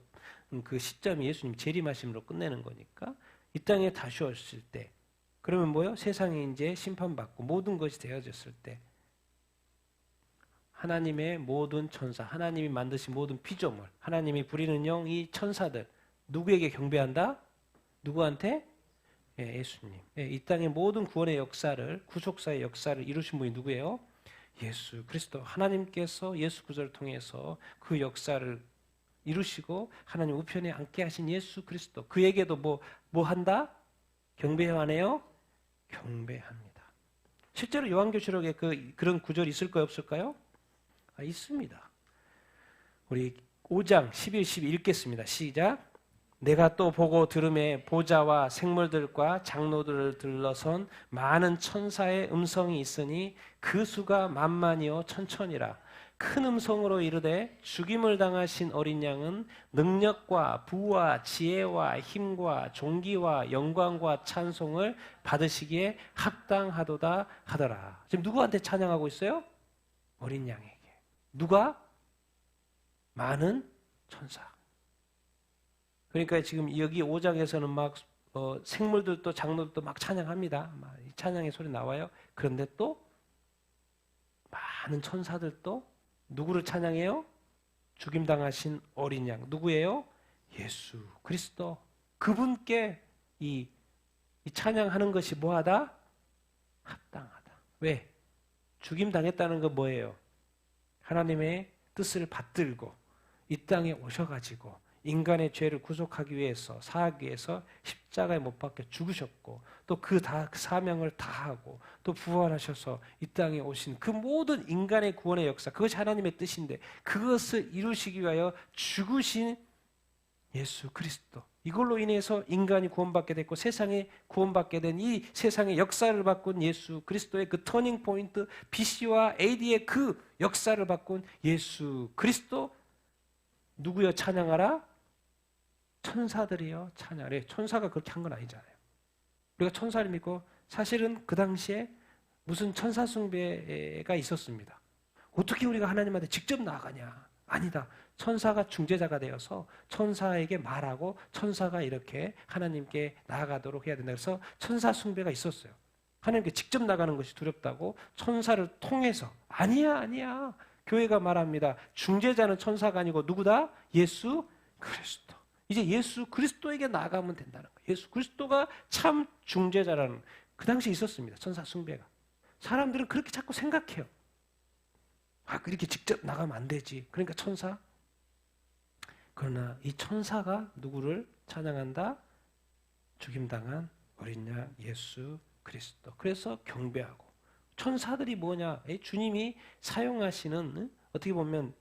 그 시점이 예수님 재림하심으로 끝내는 거니까 이 땅에 다시 오실 때 그러면 뭐요? 세상이 이제 심판받고 모든 것이 되어졌을 때 하나님의 모든 천사, 하나님이 만드신 모든 피조물, 하나님이 부리는 영, 이 천사들 누구에게 경배한다? 누구한테? 예, 예수님. 예, 이 땅의 모든 구원의 역사를, 구속사의 역사를 이루신 분이 누구예요? 예수 그리스도. 하나님께서 예수 구절을 통해서 그 역사를 이루시고 하나님 우편에 앉게 하신 예수 그리스도. 그에게도 뭐 한다? 경배해야 하네요? 경배합니다. 실제로 요한계시록에 그런 구절이 있을까요? 없을까요? 있습니다. 우리 5장 11, 12 읽겠습니다. 시작. 내가 또 보고 들음에 보좌와 생물들과 장로들을 둘러선 많은 천사의 음성이 있으니 그 수가 만만이요 천천이라. 큰 음성으로 이르되 죽임을 당하신 어린 양은 능력과 부와 지혜와 힘과 존귀와 영광과 찬송을 받으시기에 합당하도다 하더라. 지금 누구한테 찬양하고 있어요? 어린 양에게. 누가? 많은 천사. 그러니까 지금 여기 5장에서는 막 생물들도 장로들도 막 찬양합니다. 막 찬양의 소리 나와요. 그런데 또 많은 천사들도 누구를 찬양해요? 죽임당하신 어린 양. 누구예요? 예수 그리스도. 그분께 이 찬양하는 것이 뭐하다? 합당하다. 왜? 죽임당했다는 건 뭐예요? 하나님의 뜻을 받들고 이 땅에 오셔가지고 인간의 죄를 구속하기 위해서 사하기 위해서 십자가에 못 박혀 죽으셨고 또 그 사명을 다하고 또 부활하셔서 이 땅에 오신 그 모든 인간의 구원의 역사, 그것이 하나님의 뜻인데 그것을 이루시기 위하여 죽으신 예수 그리스도, 이걸로 인해서 인간이 구원받게 됐고 세상에 구원받게 된 이 세상의 역사를 바꾼 예수 그리스도의 그 터닝 포인트, BC와 AD의 그 역사를 바꾼 예수 그리스도. 누구여 찬양하라? 천사들이요 찬양하래. 천사가 그렇게 한 건 아니잖아요. 우리가 천사를 믿고 사실은 그 당시에 무슨 천사 숭배가 있었습니다. 어떻게 우리가 하나님한테 직접 나아가냐? 아니다. 천사가 중재자가 되어서 천사에게 말하고 천사가 이렇게 하나님께 나아가도록 해야 된다. 그래서 천사 숭배가 있었어요. 하나님께 직접 나가는 것이 두렵다고 천사를 통해서. 아니야. 교회가 말합니다. 중재자는 천사가 아니고 누구다? 예수 그리스도. 이제 예수 그리스도에게 나가면 된다는 거예요. 예수 그리스도가 참 중재자라는, 그 당시에 있었습니다. 천사 숭배가. 사람들은 그렇게 자꾸 생각해요. 이렇게 직접 나가면 안 되지. 그러니까 천사. 그러나 이 천사가 누구를 찬양한다? 죽임당한 어린 양 예수 그리스도. 그래서 경배하고. 천사들이 뭐냐? 주님이 사용하시는, 어떻게 보면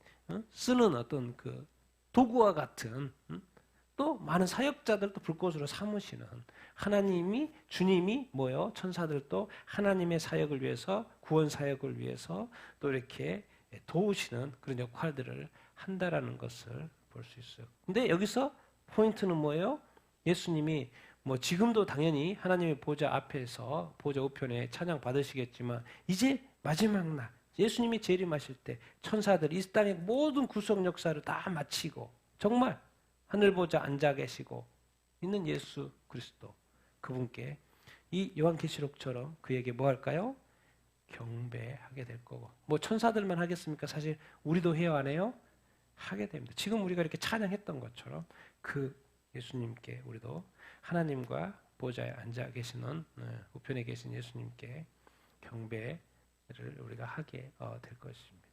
쓰는 어떤 그 도구와 같은 또 많은 사역자들도 불꽃으로 삼으시는 하나님이 주님이 뭐요? 천사들도 하나님의 사역을 위해서 구원 사역을 위해서 또 이렇게 도우시는 그런 역할들을 한다라는 것을 볼 수 있어요. 근데 여기서 포인트는 뭐예요? 예수님이 뭐 지금도 당연히 하나님의 보좌 앞에서 보좌 우편에 찬양 받으시겠지만 이제 마지막 날 예수님이 재림하실 때 천사들이 이 땅의 모든 구속 역사를 다 마치고 정말 하늘 보좌 앉아 계시고 있는 예수 그리스도 그분께 이 요한계시록처럼 그에게 뭐 할까요? 경배하게 될 거고 뭐 천사들만 하겠습니까? 사실 우리도 해요 안 해요? 하게 됩니다. 지금 우리가 이렇게 찬양했던 것처럼 그 예수님께 우리도 하나님과 보좌에 앉아 계시는 우편에 계신 예수님께 경배를 우리가 하게 될 것입니다.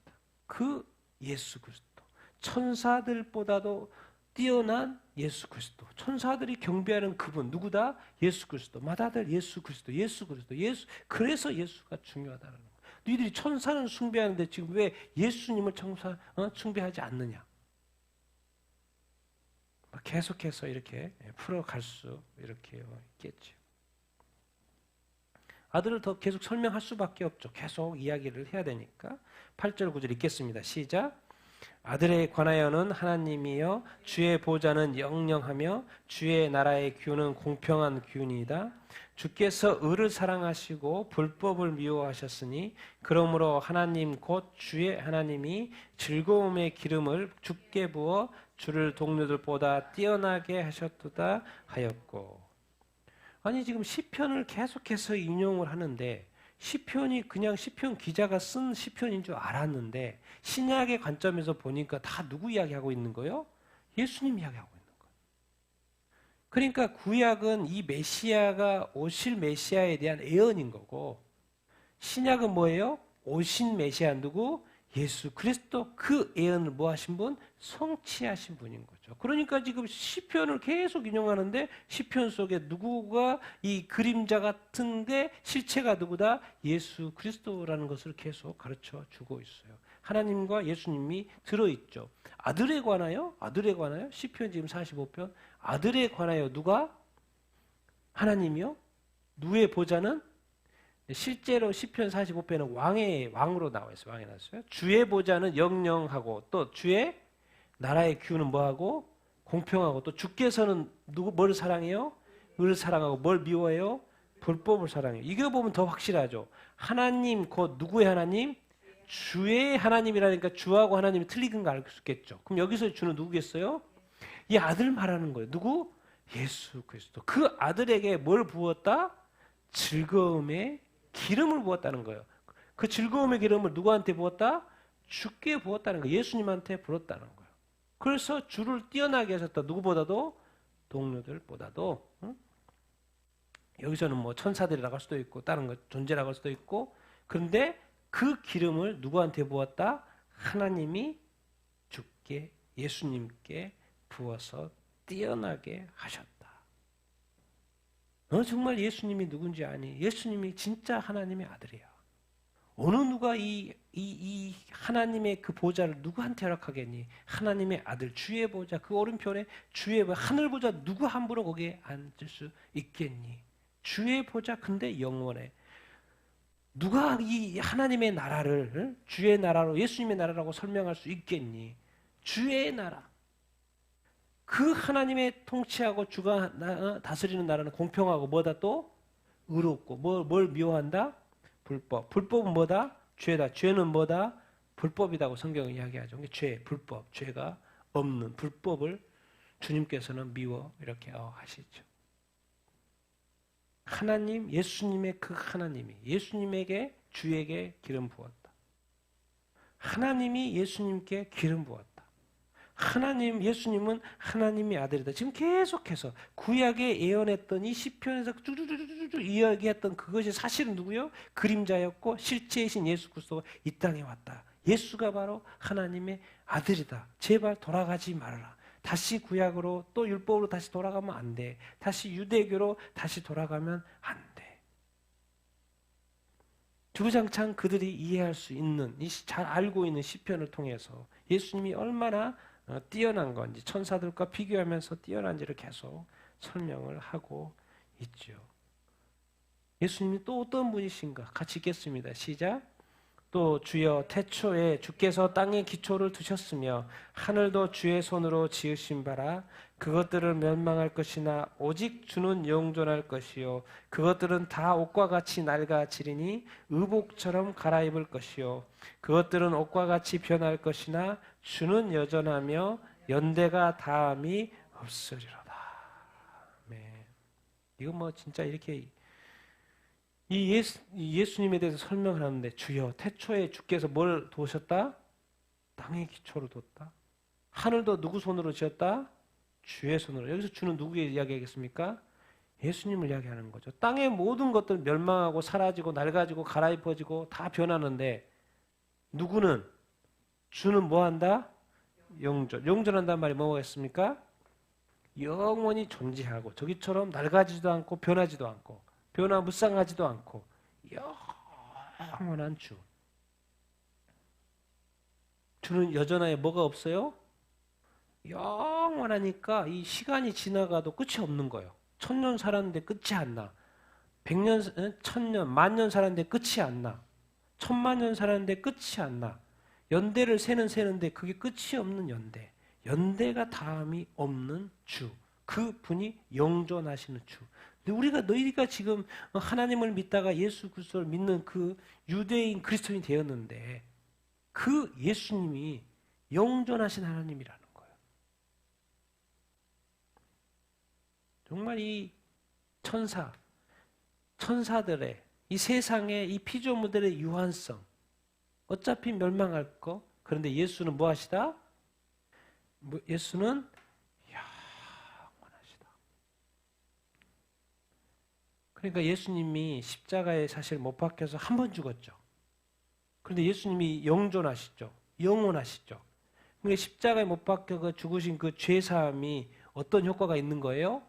그 예수 그리스도 천사들보다도 뛰어난 예수 그리스도 천사들이 경배하는 그분 누구다? 예수 그리스도 맏아들 예수 그리스도 예수 그래서 예수가 중요하다는 거예요. 너희들이 천사는 숭배하는데 지금 왜 예수님을 숭배하지 않느냐? 계속해서 이렇게 풀어갈 수 이렇게 있겠죠. 아들을 더 계속 설명할 수밖에 없죠. 계속 이야기를 해야 되니까 8절 9절 읽겠습니다. 시작. 아들에 관하여는 하나님이여 주의 보좌는 영영하며 주의 나라의 기운은 공평한 기운이다. 주께서 의를 사랑하시고 불법을 미워하셨으니 그러므로 하나님 곧 주의 하나님이 즐거움의 기름을 주께 부어 주를 동료들보다 뛰어나게 하셨도다 하였고. 아니 지금 시편을 계속해서 인용을 하는데 시편이 그냥 시편 기자가 쓴 시편인 줄 알았는데 신약의 관점에서 보니까 다 누구 이야기하고 있는 거예요? 예수님 이야기하고 있는 거예요. 그러니까 구약은 이 메시아가 오실 메시아에 대한 예언인 거고 신약은 뭐예요? 오신 메시아 누구? 예수 그리스도 그 예언을 뭐 하신 분? 성취하신 분인 거죠. 그러니까 지금 시편을 계속 인용하는데 시편 속에 누구가 이 그림자 같은데 실체가 누구다? 예수 그리스도라는 것을 계속 가르쳐 주고 있어요. 하나님과 예수님이 들어있죠. 아들에 관하여? 시편 지금 45편 아들에 관하여 누가? 하나님이요? 누의 보좌는? 실제로 시편 45편은 왕으로 나와 있어요. 왕이 나왔어요. 주의 보좌는 영영하고 또 주의 나라의 기운은 뭐하고 공평하고 또 주께서는 뭘 사랑해요? 을 사랑하고 뭘 미워해요? 불법을 사랑해요. 이거 보면 더 확실하죠. 하나님 곧 누구의 하나님? 주의 하나님이라니까 주하고 하나님이 틀린 거 알 수 있겠죠. 그럼 여기서 주는 누구겠어요? 이 아들 말하는 거예요. 누구? 예수 그리스도. 그 아들에게 뭘 부었다? 즐거움의 기름을 부었다는 거예요. 그 즐거움의 기름을 누구한테 부었다? 주께 부었다는 거예요. 예수님한테 부었다는 거예요. 그래서 주를 뛰어나게 하셨다. 누구보다도? 동료들보다도. 응? 여기서는 뭐 천사들이라고 할 수도 있고 다른 것 존재라고 할 수도 있고 그런데 그 기름을 누구한테 부었다? 하나님이 주께 예수님께 부어서 뛰어나게 하셨다. 너 정말 예수님이 누군지 아니? 예수님이 진짜 하나님의 아들이야. 어느 누가 이 하나님의 그 보좌를 누구한테 허락하겠니? 하나님의 아들 주의 보좌 그 오른편에 주의 하늘 보좌 누구 함부로 거기에 앉을 수 있겠니? 주의 보좌 근데 영원해. 누가 이 하나님의 나라를 주의 나라로 예수님의 나라라고 설명할 수 있겠니? 주의 나라. 그 하나님의 통치하고 주가 다스리는 나라는 공평하고 뭐다 또? 의롭고 뭘 미워한다? 불법. 불법은 뭐다? 죄다. 죄는 뭐다? 불법이라고 성경은 이야기하죠. 죄, 불법, 죄가 없는 불법을 주님께서는 미워 이렇게 하시죠. 하나님, 예수님의 그 하나님이 예수님에게 주에게 기름 부었다. 하나님이 예수님께 기름 부었다. 하나님, 예수님은 하나님의 아들이다. 지금 계속해서 구약에 예언했던 이 시편에서 쭈쭈쭈쭈쭈 이야기했던 그것이 사실은 누구요? 그림자였고 실체이신 예수 그리스도가 이 땅에 왔다. 예수가 바로 하나님의 아들이다. 제발 돌아가지 말아라. 다시 구약으로 또 율법으로 다시 돌아가면 안 돼. 다시 유대교로 다시 돌아가면 안 돼. 주구장창 그들이 이해할 수 있는 잘 알고 있는 시편을 통해서 예수님이 얼마나 뛰어난 건지 천사들과 비교하면서 뛰어난지를 계속 설명을 하고 있죠. 예수님이 또 어떤 분이신가? 같이 읽겠습니다. 시작. 또 주여 태초에 주께서 땅에 기초를 두셨으며 하늘도 주의 손으로 지으신 바라. 그것들은 멸망할 것이나 오직 주는 영존할 것이요 그것들은 다 옷과 같이 낡아지리니 의복처럼 갈아입을 것이요 그것들은 옷과 같이 변할 것이나 주는 여전하며 연대가 다함이 없으리로다. 네. 이거 뭐 진짜 이렇게 이 예수님에 대해서 설명을 하는데 주여 태초에 주께서 뭘 두셨다? 땅의 기초를 뒀다. 하늘도 누구 손으로 지었다? 주의 손으로. 여기서 주는 누구 이야기하겠습니까? 예수님을 이야기하는 거죠. 땅의 모든 것들 멸망하고 사라지고 낡아지고 갈아입어지고 다 변하는데 누구는 주는 뭐한다? 영존. 영존한다는 말이 뭐겠습니까? 영원히 존재하고 저기처럼 낡아지지도 않고 변하지도 않고 변화무쌍하지도 않고 영원한 주. 주는 여전하게 뭐가 없어요? 영원하니까 이 시간이 지나가도 끝이 없는 거예요. 1000년 살았는데 끝이 안 나. 100년, 1000년, 10,000년 살았는데 끝이 안 나. 10,000,000년 살았는데 끝이 안 나. 연대를 세는데 그게 끝이 없는 연대. 연대가 다함이 없는 주. 그 분이 영존하시는 주. 근데 너희가 지금 하나님을 믿다가 예수 그리스도를 믿는 그 유대인 그리스도인이 되었는데 그 예수님이 영존하신 하나님이라는 거예요. 정말 이 천사들의 이 세상의 이 피조물들의 유한성 어차피 멸망할 거 그런데 예수는 뭐 하시다? 예수는 영원하시다. 그러니까 예수님이 십자가에 사실 못 박혀서 한 번 죽었죠. 그런데 예수님이 영존하시죠. 영원하시죠. 그러니까 십자가에 못 박혀 죽으신 그 죄사함이 어떤 효과가 있는 거예요?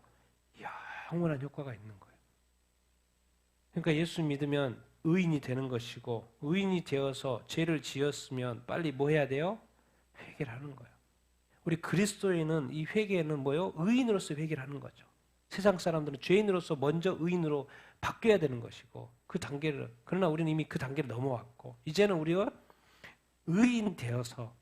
영원한 효과가 있는 거예요. 그러니까 예수 믿으면 의인이 되는 것이고 의인이 되어서 죄를 지었으면 빨리 뭐 해야 돼요? 회개를 하는 거예요. 우리 그리스도인은 이 회개는 뭐예요? 의인으로서 회개를 하는 거죠. 세상 사람들은 죄인으로서 먼저 의인으로 바뀌어야 되는 것이고 그 단계를 그러나 우리는 이미 그 단계를 넘어왔고 이제는 우리가 의인 되어서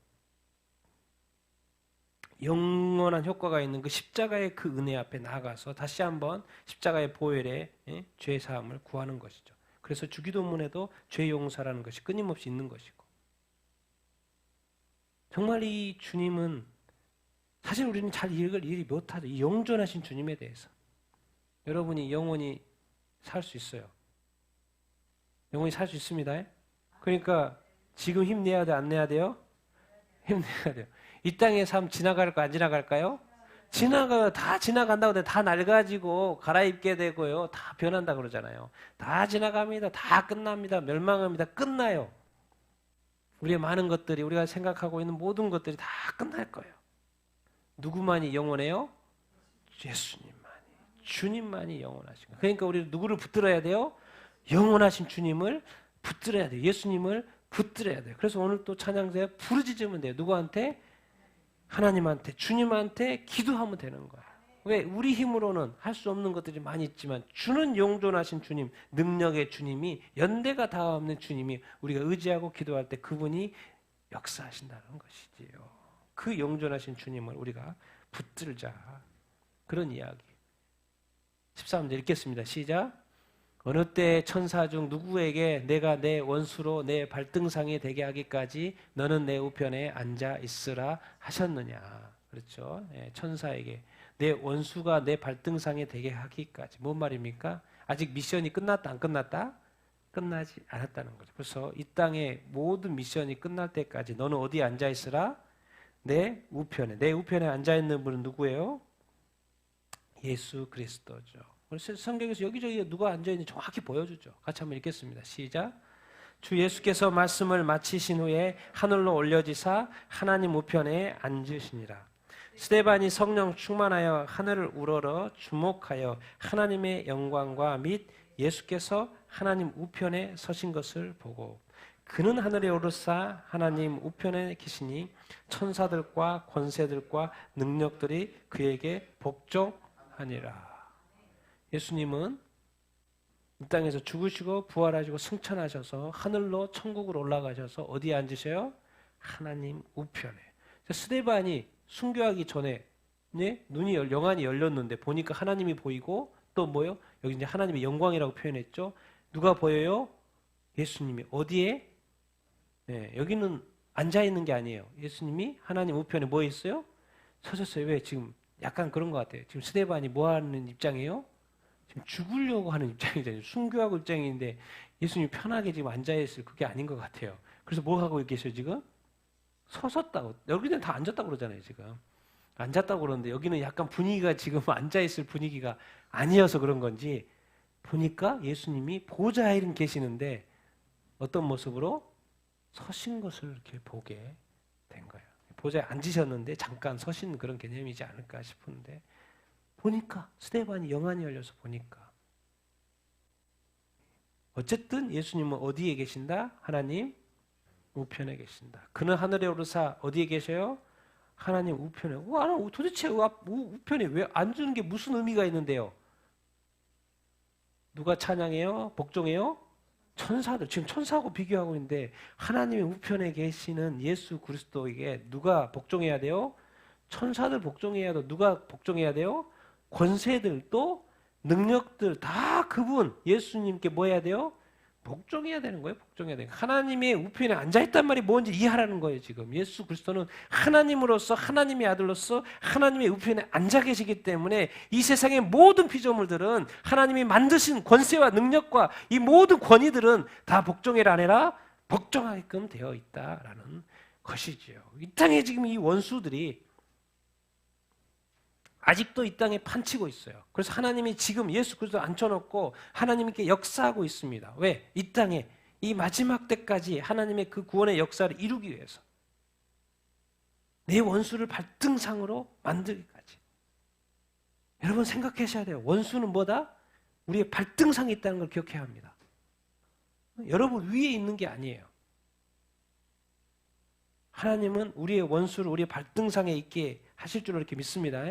영원한 효과가 있는 그 십자가의 그 은혜 앞에 나아가서 다시 한번 십자가의 보혈에 죄 사함을 구하는 것이죠. 그래서 주기도문에도 죄 용서라는 것이 끊임없이 있는 것이고 정말 이 주님은 사실 우리는 잘 이해를 못하죠. 이 영존하신 주님에 대해서 여러분이 영원히 살 수 있어요. 영원히 살 수 있습니다. 그러니까 지금 힘내야 돼, 안 내야 돼요? 힘내야 돼요. 이 땅의 삶 지나갈까 안 지나갈까요? 지나가요. 다 지나간다고 다 낡아지고 갈아입게 되고요. 다 변한다 그러잖아요. 다 지나갑니다. 다 끝납니다. 멸망합니다. 끝나요. 우리의 많은 것들이 우리가 생각하고 있는 모든 것들이 다 끝날 거예요. 누구만이 영원해요? 예수님만이. 주님만이 영원하신 거예요. 그러니까 우리 누구를 붙들어야 돼요? 영원하신 주님을 붙들어야 돼요. 예수님을 붙들어야 돼요. 그래서 오늘 또 찬양대에 부르짖으면 돼요. 누구한테? 하나님한테, 주님한테 기도하면 되는 거야. 왜? 우리 힘으로는 할 수 없는 것들이 많이 있지만 주는 영존하신 주님, 능력의 주님이 연대가 다 없는 주님이 우리가 의지하고 기도할 때 그분이 역사하신다는 것이지요. 그 영존하신 주님을 우리가 붙들자. 그런 이야기. 13절 읽겠습니다. 시작. 어느 때 천사 중 누구에게 내가 내 원수로 내 발등상이 되게 하기까지 너는 내 우편에 앉아 있으라 하셨느냐. 그렇죠. 천사에게 내 원수가 내 발등상에 되게 하기까지. 뭔 말입니까? 아직 미션이 끝났다 안 끝났다? 끝나지 않았다는 거죠. 그래서 이 땅의 모든 미션이 끝날 때까지 너는 어디에 앉아 있으라? 내 우편에. 내 우편에 앉아 있는 분은 누구예요? 예수 그리스도죠. 그래서 성경에서 여기저기 누가 앉아있는지 정확히 보여주죠. 같이 한번 읽겠습니다. 시작. 주 예수께서 말씀을 마치신 후에 하늘로 올려지사 하나님 우편에 앉으시니라. 스데반이 성령 충만하여 하늘을 우러러 주목하여 하나님의 영광과 및 예수께서 하나님 우편에 서신 것을 보고 그는 하늘에 오르사 하나님 우편에 계시니 천사들과 권세들과 능력들이 그에게 복종하니라. 예수님은 이 땅에서 죽으시고 부활하시고 승천하셔서 하늘로 천국으로 올라가셔서 어디에 앉으셔요? 하나님 우편에. 스데반이 순교하기 전에 영안이 열렸는데 보니까 하나님이 보이고 또 뭐요? 여기 이제 하나님의 영광이라고 표현했죠. 누가 보여요? 예수님이. 어디에? 네, 여기는 앉아 있는 게 아니에요. 예수님이 하나님 우편에 뭐 있어요? 서셨어요. 왜? 지금 약간 그런 것 같아요. 지금 스데반이 뭐 하는 입장이에요? 지금 죽으려고 하는 입장이잖아요. 순교하고 입장인데 예수님이 편하게 지금 앉아있을 그게 아닌 것 같아요. 그래서 뭐 하고 계셔요 지금? 서섰다고. 여기는 다 앉았다고 그러잖아요 지금. 앉았다고 그러는데 여기는 약간 분위기가 지금 앉아있을 분위기가 아니어서 그런 건지 보니까 예수님이 보좌에 계시는데 어떤 모습으로? 서신 것을 이렇게 보게 된 거예요. 보좌에 앉으셨는데 잠깐 서신 그런 개념이지 않을까 싶은데 보니까 스데반이 영안이 열려서 보니까 어쨌든 예수님은 어디에 계신다? 하나님 우편에 계신다. 그는 하늘에 오르사 어디에 계셔요? 하나님 우편에. 와, 도대체 우편에 왜 앉는 게 무슨 의미가 있는데요? 누가 찬양해요? 복종해요? 천사들. 지금 천사하고 비교하고 있는데 하나님의 우편에 계시는 예수 그리스도에게 누가 복종해야 돼요? 천사들 복종해야 돼요. 누가 복종해야 돼요? 권세들도 능력들 다 그분 예수님께 뭐 해야 돼요? 복종해야 되는 거예요. 복종해야 돼요. 하나님의 우편에 앉아있단 말이 뭔지 이해하라는 거예요. 지금 예수 그리스도는 하나님으로서 하나님의 아들로서 하나님의 우편에 앉아 계시기 때문에 이 세상의 모든 피조물들은 하나님이 만드신 권세와 능력과 이 모든 권위들은 다 복종해라 아니라 복종하게끔 되어 있다라는 것이지요. 이 땅에 지금 이 원수들이 아직도 이 땅에 판치고 있어요. 그래서 하나님이 지금 예수 그리스도 앉혀놓고 하나님께 역사하고 있습니다. 왜? 이 땅에 이 마지막 때까지 하나님의 그 구원의 역사를 이루기 위해서 내 원수를 발등상으로 만들기까지. 여러분 생각하셔야 돼요. 원수는 뭐다? 우리의 발등상에 있다는 걸 기억해야 합니다. 여러분 위에 있는 게 아니에요. 하나님은 우리의 원수를 우리의 발등상에 있게 하실 줄로 이렇게 믿습니다.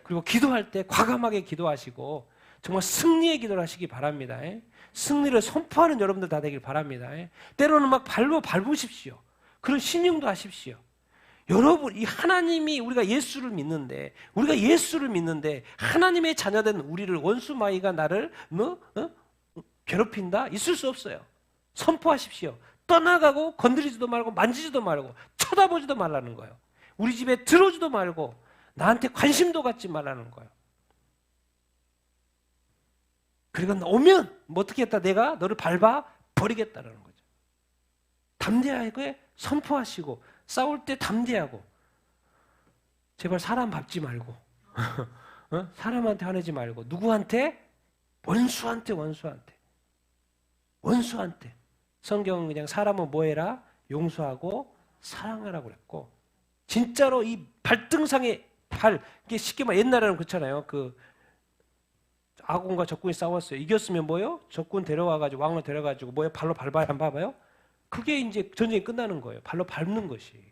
그리고 기도할 때 과감하게 기도하시고 정말 승리의 기도를 하시기 바랍니다. 승리를 선포하는 여러분들 다 되길 바랍니다. 때로는 막 발로 밟으십시오. 그런 신용도 하십시오. 여러분 이 하나님이 우리가 예수를 믿는데 하나님의 자녀된 우리를 원수마귀가 나를 괴롭힌다? 있을 수 없어요. 선포하십시오. 떠나가고 건드리지도 말고 만지지도 말고 쳐다보지도 말라는 거예요. 우리 집에 들어오지도 말고 나한테 관심도 갖지 말라는 거예요. 그리고 오면 뭐 어떻게 했다? 내가 너를 밟아 버리겠다는 거죠. 담대하게 선포하시고 싸울 때 담대하고 제발 사람 밟지 말고 사람한테 화내지 말고 누구한테? 원수한테 성경은 그냥 사람은 뭐해라? 용서하고 사랑하라고 그랬고 진짜로 이 발등상에 이게 쉽게 말 옛날에는 그렇잖아요. 그 아군과 적군이 싸웠어요. 이겼으면 뭐요? 적군 데려와가지고 왕을 데려가지고 뭐요? 발로 밟아야 안 밟아요? 그게 이제 전쟁이 끝나는 거예요. 발로 밟는 것이.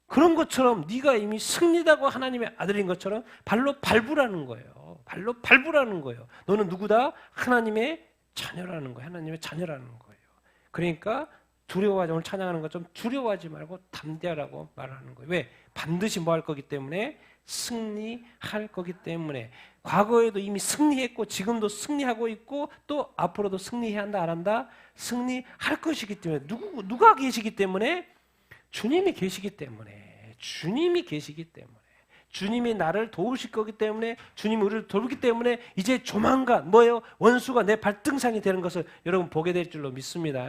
그런 것처럼 네가 이미 승리다고 하나님의 아들인 것처럼 발로 밟으라는 거예요. 발로 밟으라는 거예요. 너는 누구다? 하나님의 자녀라는 거예요. 하나님의 자녀라는 거예요. 그러니까 두려워하지, 오늘 찬양하는 것처럼 두려워하지 말고 담대하라고 말하는 거예요. 왜? 반드시 뭐 할 거기 때문에? 승리할 거기 때문에. 과거에도 이미 승리했고 지금도 승리하고 있고 또 앞으로도 승리해야 한다 안 한다? 승리할 것이기 때문에. 누가 계시기 때문에? 주님이 계시기 때문에. 주님이 나를 도우실 거기 때문에 주님이 우리를 도우기 때문에 이제 조만간 뭐예요? 원수가 내 발등상이 되는 것을 여러분 보게 될 줄로 믿습니다.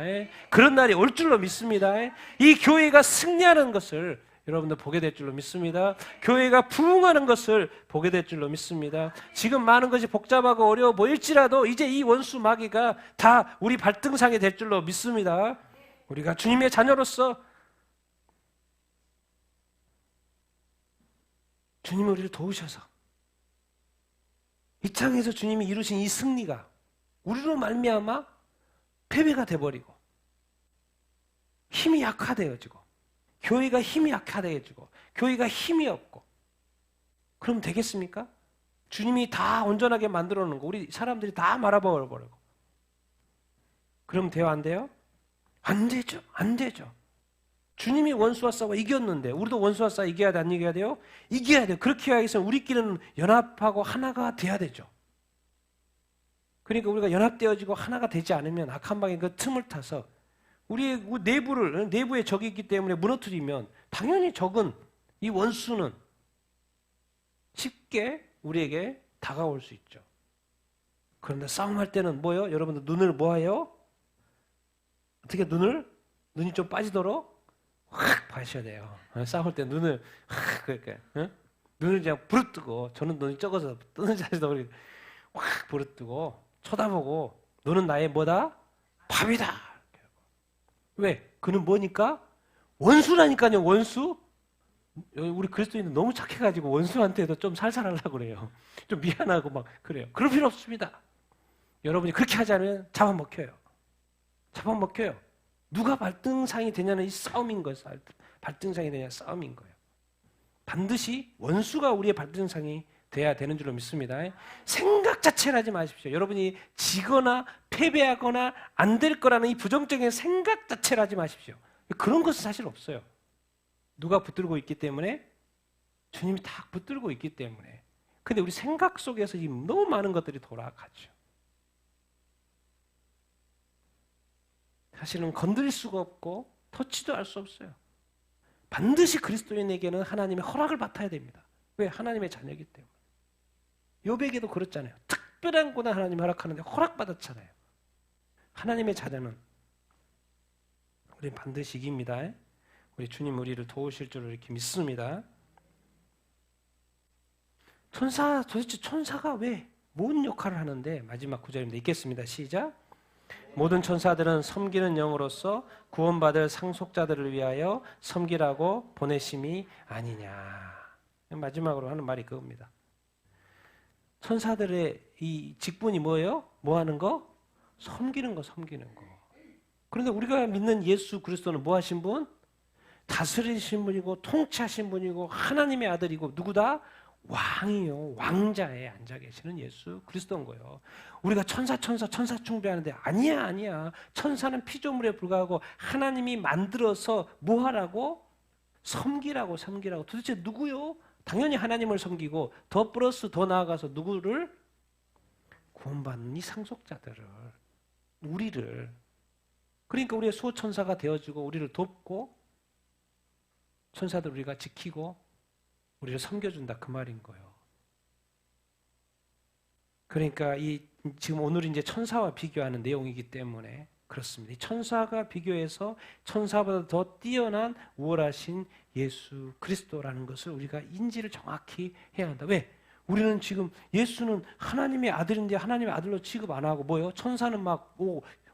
그런 날이 올 줄로 믿습니다. 이 교회가 승리하는 것을 여러분들 보게 될 줄로 믿습니다. 교회가 부흥하는 것을 보게 될 줄로 믿습니다. 지금 많은 것이 복잡하고 어려워 보일지라도 이제 이 원수 마귀가 다 우리 발등상이 될 줄로 믿습니다. 우리가 주님의 자녀로서 주님이 우리를 도우셔서 이 땅에서 주님이 이루신 이 승리가 우리로 말미암아 패배가 돼버리고 힘이 약화되어지고 교회가 힘이 약화되어지고 교회가 힘이 없고 그럼 되겠습니까? 주님이 다 온전하게 만들어 놓은 거 우리 사람들이 다 말아버리고 그럼 돼요? 안 돼요? 안 되죠. 안 되죠. 주님이 원수와 싸워 이겼는데 우리도 원수와 싸워 이겨야 돼? 안 이겨야 돼요? 이겨야 돼요. 그렇게 하기 위해서는 우리끼리는 연합하고 하나가 돼야 되죠. 그러니까 우리가 연합되어지고 하나가 되지 않으면 악한 방의 그 틈을 타서 우리의 내부에 적이 있기 때문에 무너뜨리면 당연히 적은 이 원수는 쉽게 우리에게 다가올 수 있죠. 그런데 싸움할 때는 뭐요? 여러분들 눈을 뭐해요? 어떻게 눈이 좀 빠지도록 확 봐셔야 돼요. 싸울 때 눈을 확 그렇게 눈을 그냥 부릅뜨고 저는 눈이 적어서 뜨는 자리도 우리 확 부릅뜨고 쳐다보고 너는 나의 뭐다? 밥이다. 왜? 그는 뭐니까? 원수라니까요. 원수. 우리 그리스도인은 너무 착해가지고 원수한테도 좀 살살하려고 그래요. 좀 미안하고 막 그래요. 그럴 필요 없습니다. 여러분이 그렇게 하지 않으면 잡아먹혀요. 잡아먹혀요. 누가 발등상이 되냐는 이 싸움인 거예요. 발등상이 되냐 싸움인 거예요. 반드시 원수가 우리의 발등상이 돼야 되는 줄로 믿습니다. 생각 자체를 하지 마십시오. 여러분이 지거나 패배하거나 안 될 거라는 이 부정적인 생각 자체를 하지 마십시오. 그런 것은 사실 없어요. 누가 붙들고 있기 때문에 주님이 다 붙들고 있기 때문에. 근데 우리 생각 속에서 지금 너무 많은 것들이 돌아가죠. 사실은 건드릴 수가 없고 터치도 할 수 없어요. 반드시 그리스도인에게는 하나님의 허락을 받아야 됩니다. 왜? 하나님의 자녀이기 때문에. 욥에게도 그렇잖아요. 특별한 고난 하나님이 허락하는데 허락받았잖아요. 하나님의 자녀는 우리 반드시 이깁니다. 우리 주님 우리를 도우실 줄을 이렇게 믿습니다. 도대체 천사가 왜 뭔 역할을 하는데 마지막 구절입니다. 읽겠습니다. 시작. 모든 천사들은 섬기는 영으로서 구원받을 상속자들을 위하여 섬기라고 보내심이 아니냐. 마지막으로 하는 말이 그겁니다. 천사들의 이 직분이 뭐예요? 뭐 하는 거? 섬기는 거. 그런데 우리가 믿는 예수 그리스도는 뭐 하신 분? 다스리신 분이고 통치하신 분이고 하나님의 아들이고 누구다? 왕이요. 왕자에 앉아 계시는 예수 그리스도인 거예요. 우리가 천사 숭배하는데 아니야. 천사는 피조물에 불과하고 하나님이 만들어서 뭐 하라고? 섬기라고. 도대체 누구요? 당연히 하나님을 섬기고 더 플러스 더 나아가서 누구를? 구원받는 이 상속자들을, 우리를. 그러니까 우리의 수호천사가 되어주고 우리를 돕고 천사들 우리가 지키고 우리를 섬겨준다 그 말인 거예요. 그러니까 지금 오늘 이제 천사와 비교하는 내용이기 때문에 그렇습니다. 이 천사가 비교해서 천사보다 더 뛰어난 우월하신 예수 그리스도라는 것을 우리가 인지를 정확히 해야 한다. 왜? 우리는 지금 예수는 하나님의 아들인데 하나님의 아들로 취급 안 하고 뭐예요? 천사는 막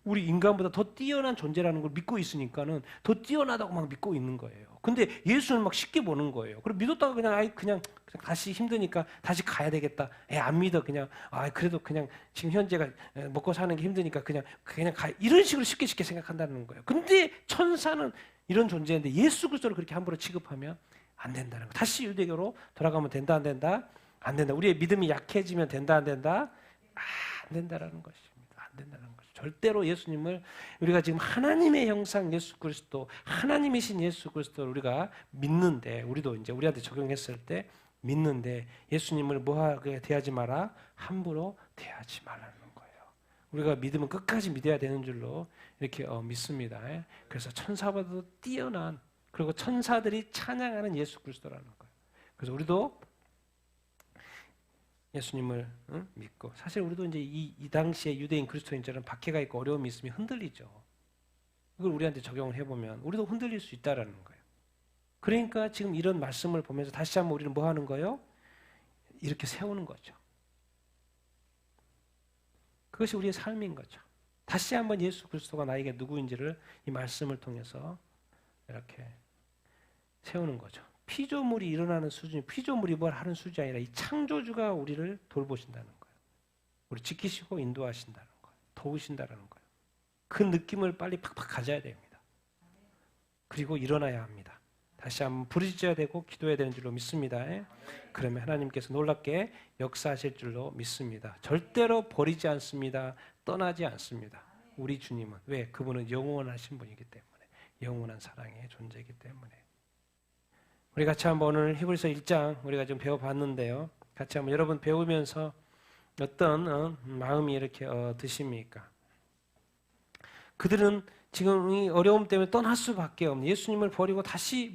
우리 인간보다 더 뛰어난 존재라는 걸 믿고 있으니까는 더 뛰어나다고 막 믿고 있는 거예요. 근데 예수는 막 쉽게 보는 거예요. 그럼 믿었다가 그냥 다시 힘드니까 다시 가야 되겠다. 안 믿어 그냥. 그래도 그냥 지금 현재가 먹고 사는 게 힘드니까 그냥 가. 이런 식으로 쉽게 생각한다는 거예요. 근데 천사는 이런 존재인데 예수 그리스도를 그렇게 함부로 취급하면 안 된다는 거. 다시 유대교로 돌아가면 된다 안 된다? 안 된다. 우리의 믿음이 약해지면 된다 안 된다? 안 된다라는 것입니다. 안 된다는 거죠. 절대로 예수님을 우리가 지금 하나님의 형상 예수 그리스도, 하나님이신 예수 그리스도를 우리가 믿는데, 우리도 이제 우리한테 적용했을 때 믿는데 예수님을 뭐하게 대하지 마라? 함부로 대하지 말라는 거예요. 우리가 믿으면 끝까지 믿어야 되는 줄로 이렇게 믿습니다. 그래서 천사보다도 뛰어난, 그리고 천사들이 찬양하는 예수 그리스도라는 거예요. 그래서 우리도 예수님을 믿고, 사실 우리도 이제 이 당시에 유대인 그리스도인처럼 박해가 있고 어려움이 있으면 흔들리죠. 이걸 우리한테 적용을 해보면 우리도 흔들릴 수 있다라는 거예요. 그러니까 지금 이런 말씀을 보면서 다시 한번 우리는 뭐 하는 거예요? 이렇게 세우는 거죠. 그것이 우리의 삶인 거죠. 다시 한번 예수 그리스도가 나에게 누구인지를 이 말씀을 통해서 이렇게 세우는 거죠. 피조물이 일어나는 수준이, 피조물이 뭘 하는 수준이 아니라 이 창조주가 우리를 돌보신다는 거예요. 우리 지키시고 인도하신다는 거예요. 도우신다는 거예요. 그 느낌을 빨리 팍팍 가져야 됩니다. 그리고 일어나야 합니다. 다시 한번 부르짖어야 되고 기도해야 되는 줄로 믿습니다. 그러면 하나님께서 놀랍게 역사하실 줄로 믿습니다. 절대로 버리지 않습니다. 떠나지 않습니다. 우리 주님은. 왜? 그분은 영원하신 분이기 때문에. 영원한 사랑의 존재이기 때문에. 우리 같이 한번 오늘 히브리서 1장 우리가 좀 배워봤는데요. 같이 한번 여러분 배우면서 어떤 마음이 이렇게 드십니까? 그들은 지금 이 어려움 때문에 떠날 수밖에 없는, 예수님을 버리고 다시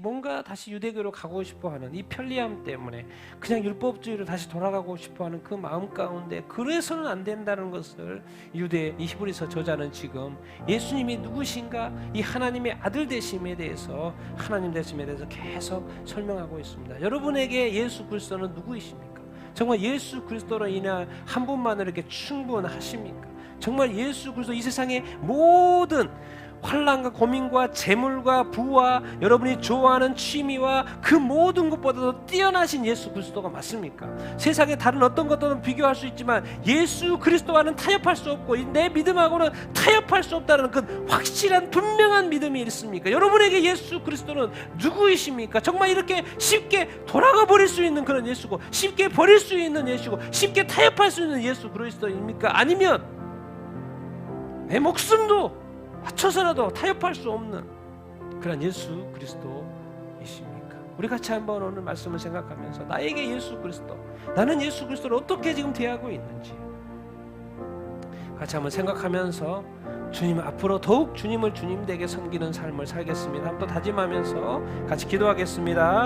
유대교로 가고 싶어하는 이 편리함 때문에 그냥 율법주의로 다시 돌아가고 싶어하는 그 마음 가운데, 그래서는 안 된다는 것을 이 히브리서 저자는 지금 예수님이 누구신가, 이 하나님의 아들 되심에 대해서, 하나님 되심에 대해서 계속 설명하고 있습니다. 여러분에게 예수 그리스도는 누구이십니까? 정말 예수 그리스도로 인한 한 분만으로 이렇게 충분하십니까? 정말 예수 그리스도, 이 세상의 모든 환난과 고민과 재물과 부와 여러분이 좋아하는 취미와 그 모든 것보다도 뛰어나신 예수 그리스도가 맞습니까? 세상의 다른 어떤 것과는 비교할 수 있지만 예수 그리스도와는 타협할 수 없고 내 믿음하고는 타협할 수 없다는 그 확실한 분명한 믿음이 있습니까? 여러분에게 예수 그리스도는 누구이십니까? 정말 이렇게 쉽게 돌아가 버릴 수 있는 그런 예수고, 쉽게 버릴 수 있는 예수고, 쉽게 타협할 수 있는 예수 그리스도입니까? 아니면 내 목숨도 맞춰서라도 타협할 수 없는 그런 예수 그리스도이십니까? 우리 같이 한번 오늘 말씀을 생각하면서 나에게 예수 그리스도, 나는 예수 그리스도를 어떻게 지금 대하고 있는지 같이 한번 생각하면서 주님 앞으로 더욱 주님을 주님되게 섬기는 삶을 살겠습니다. 한번 다짐하면서 같이 기도하겠습니다.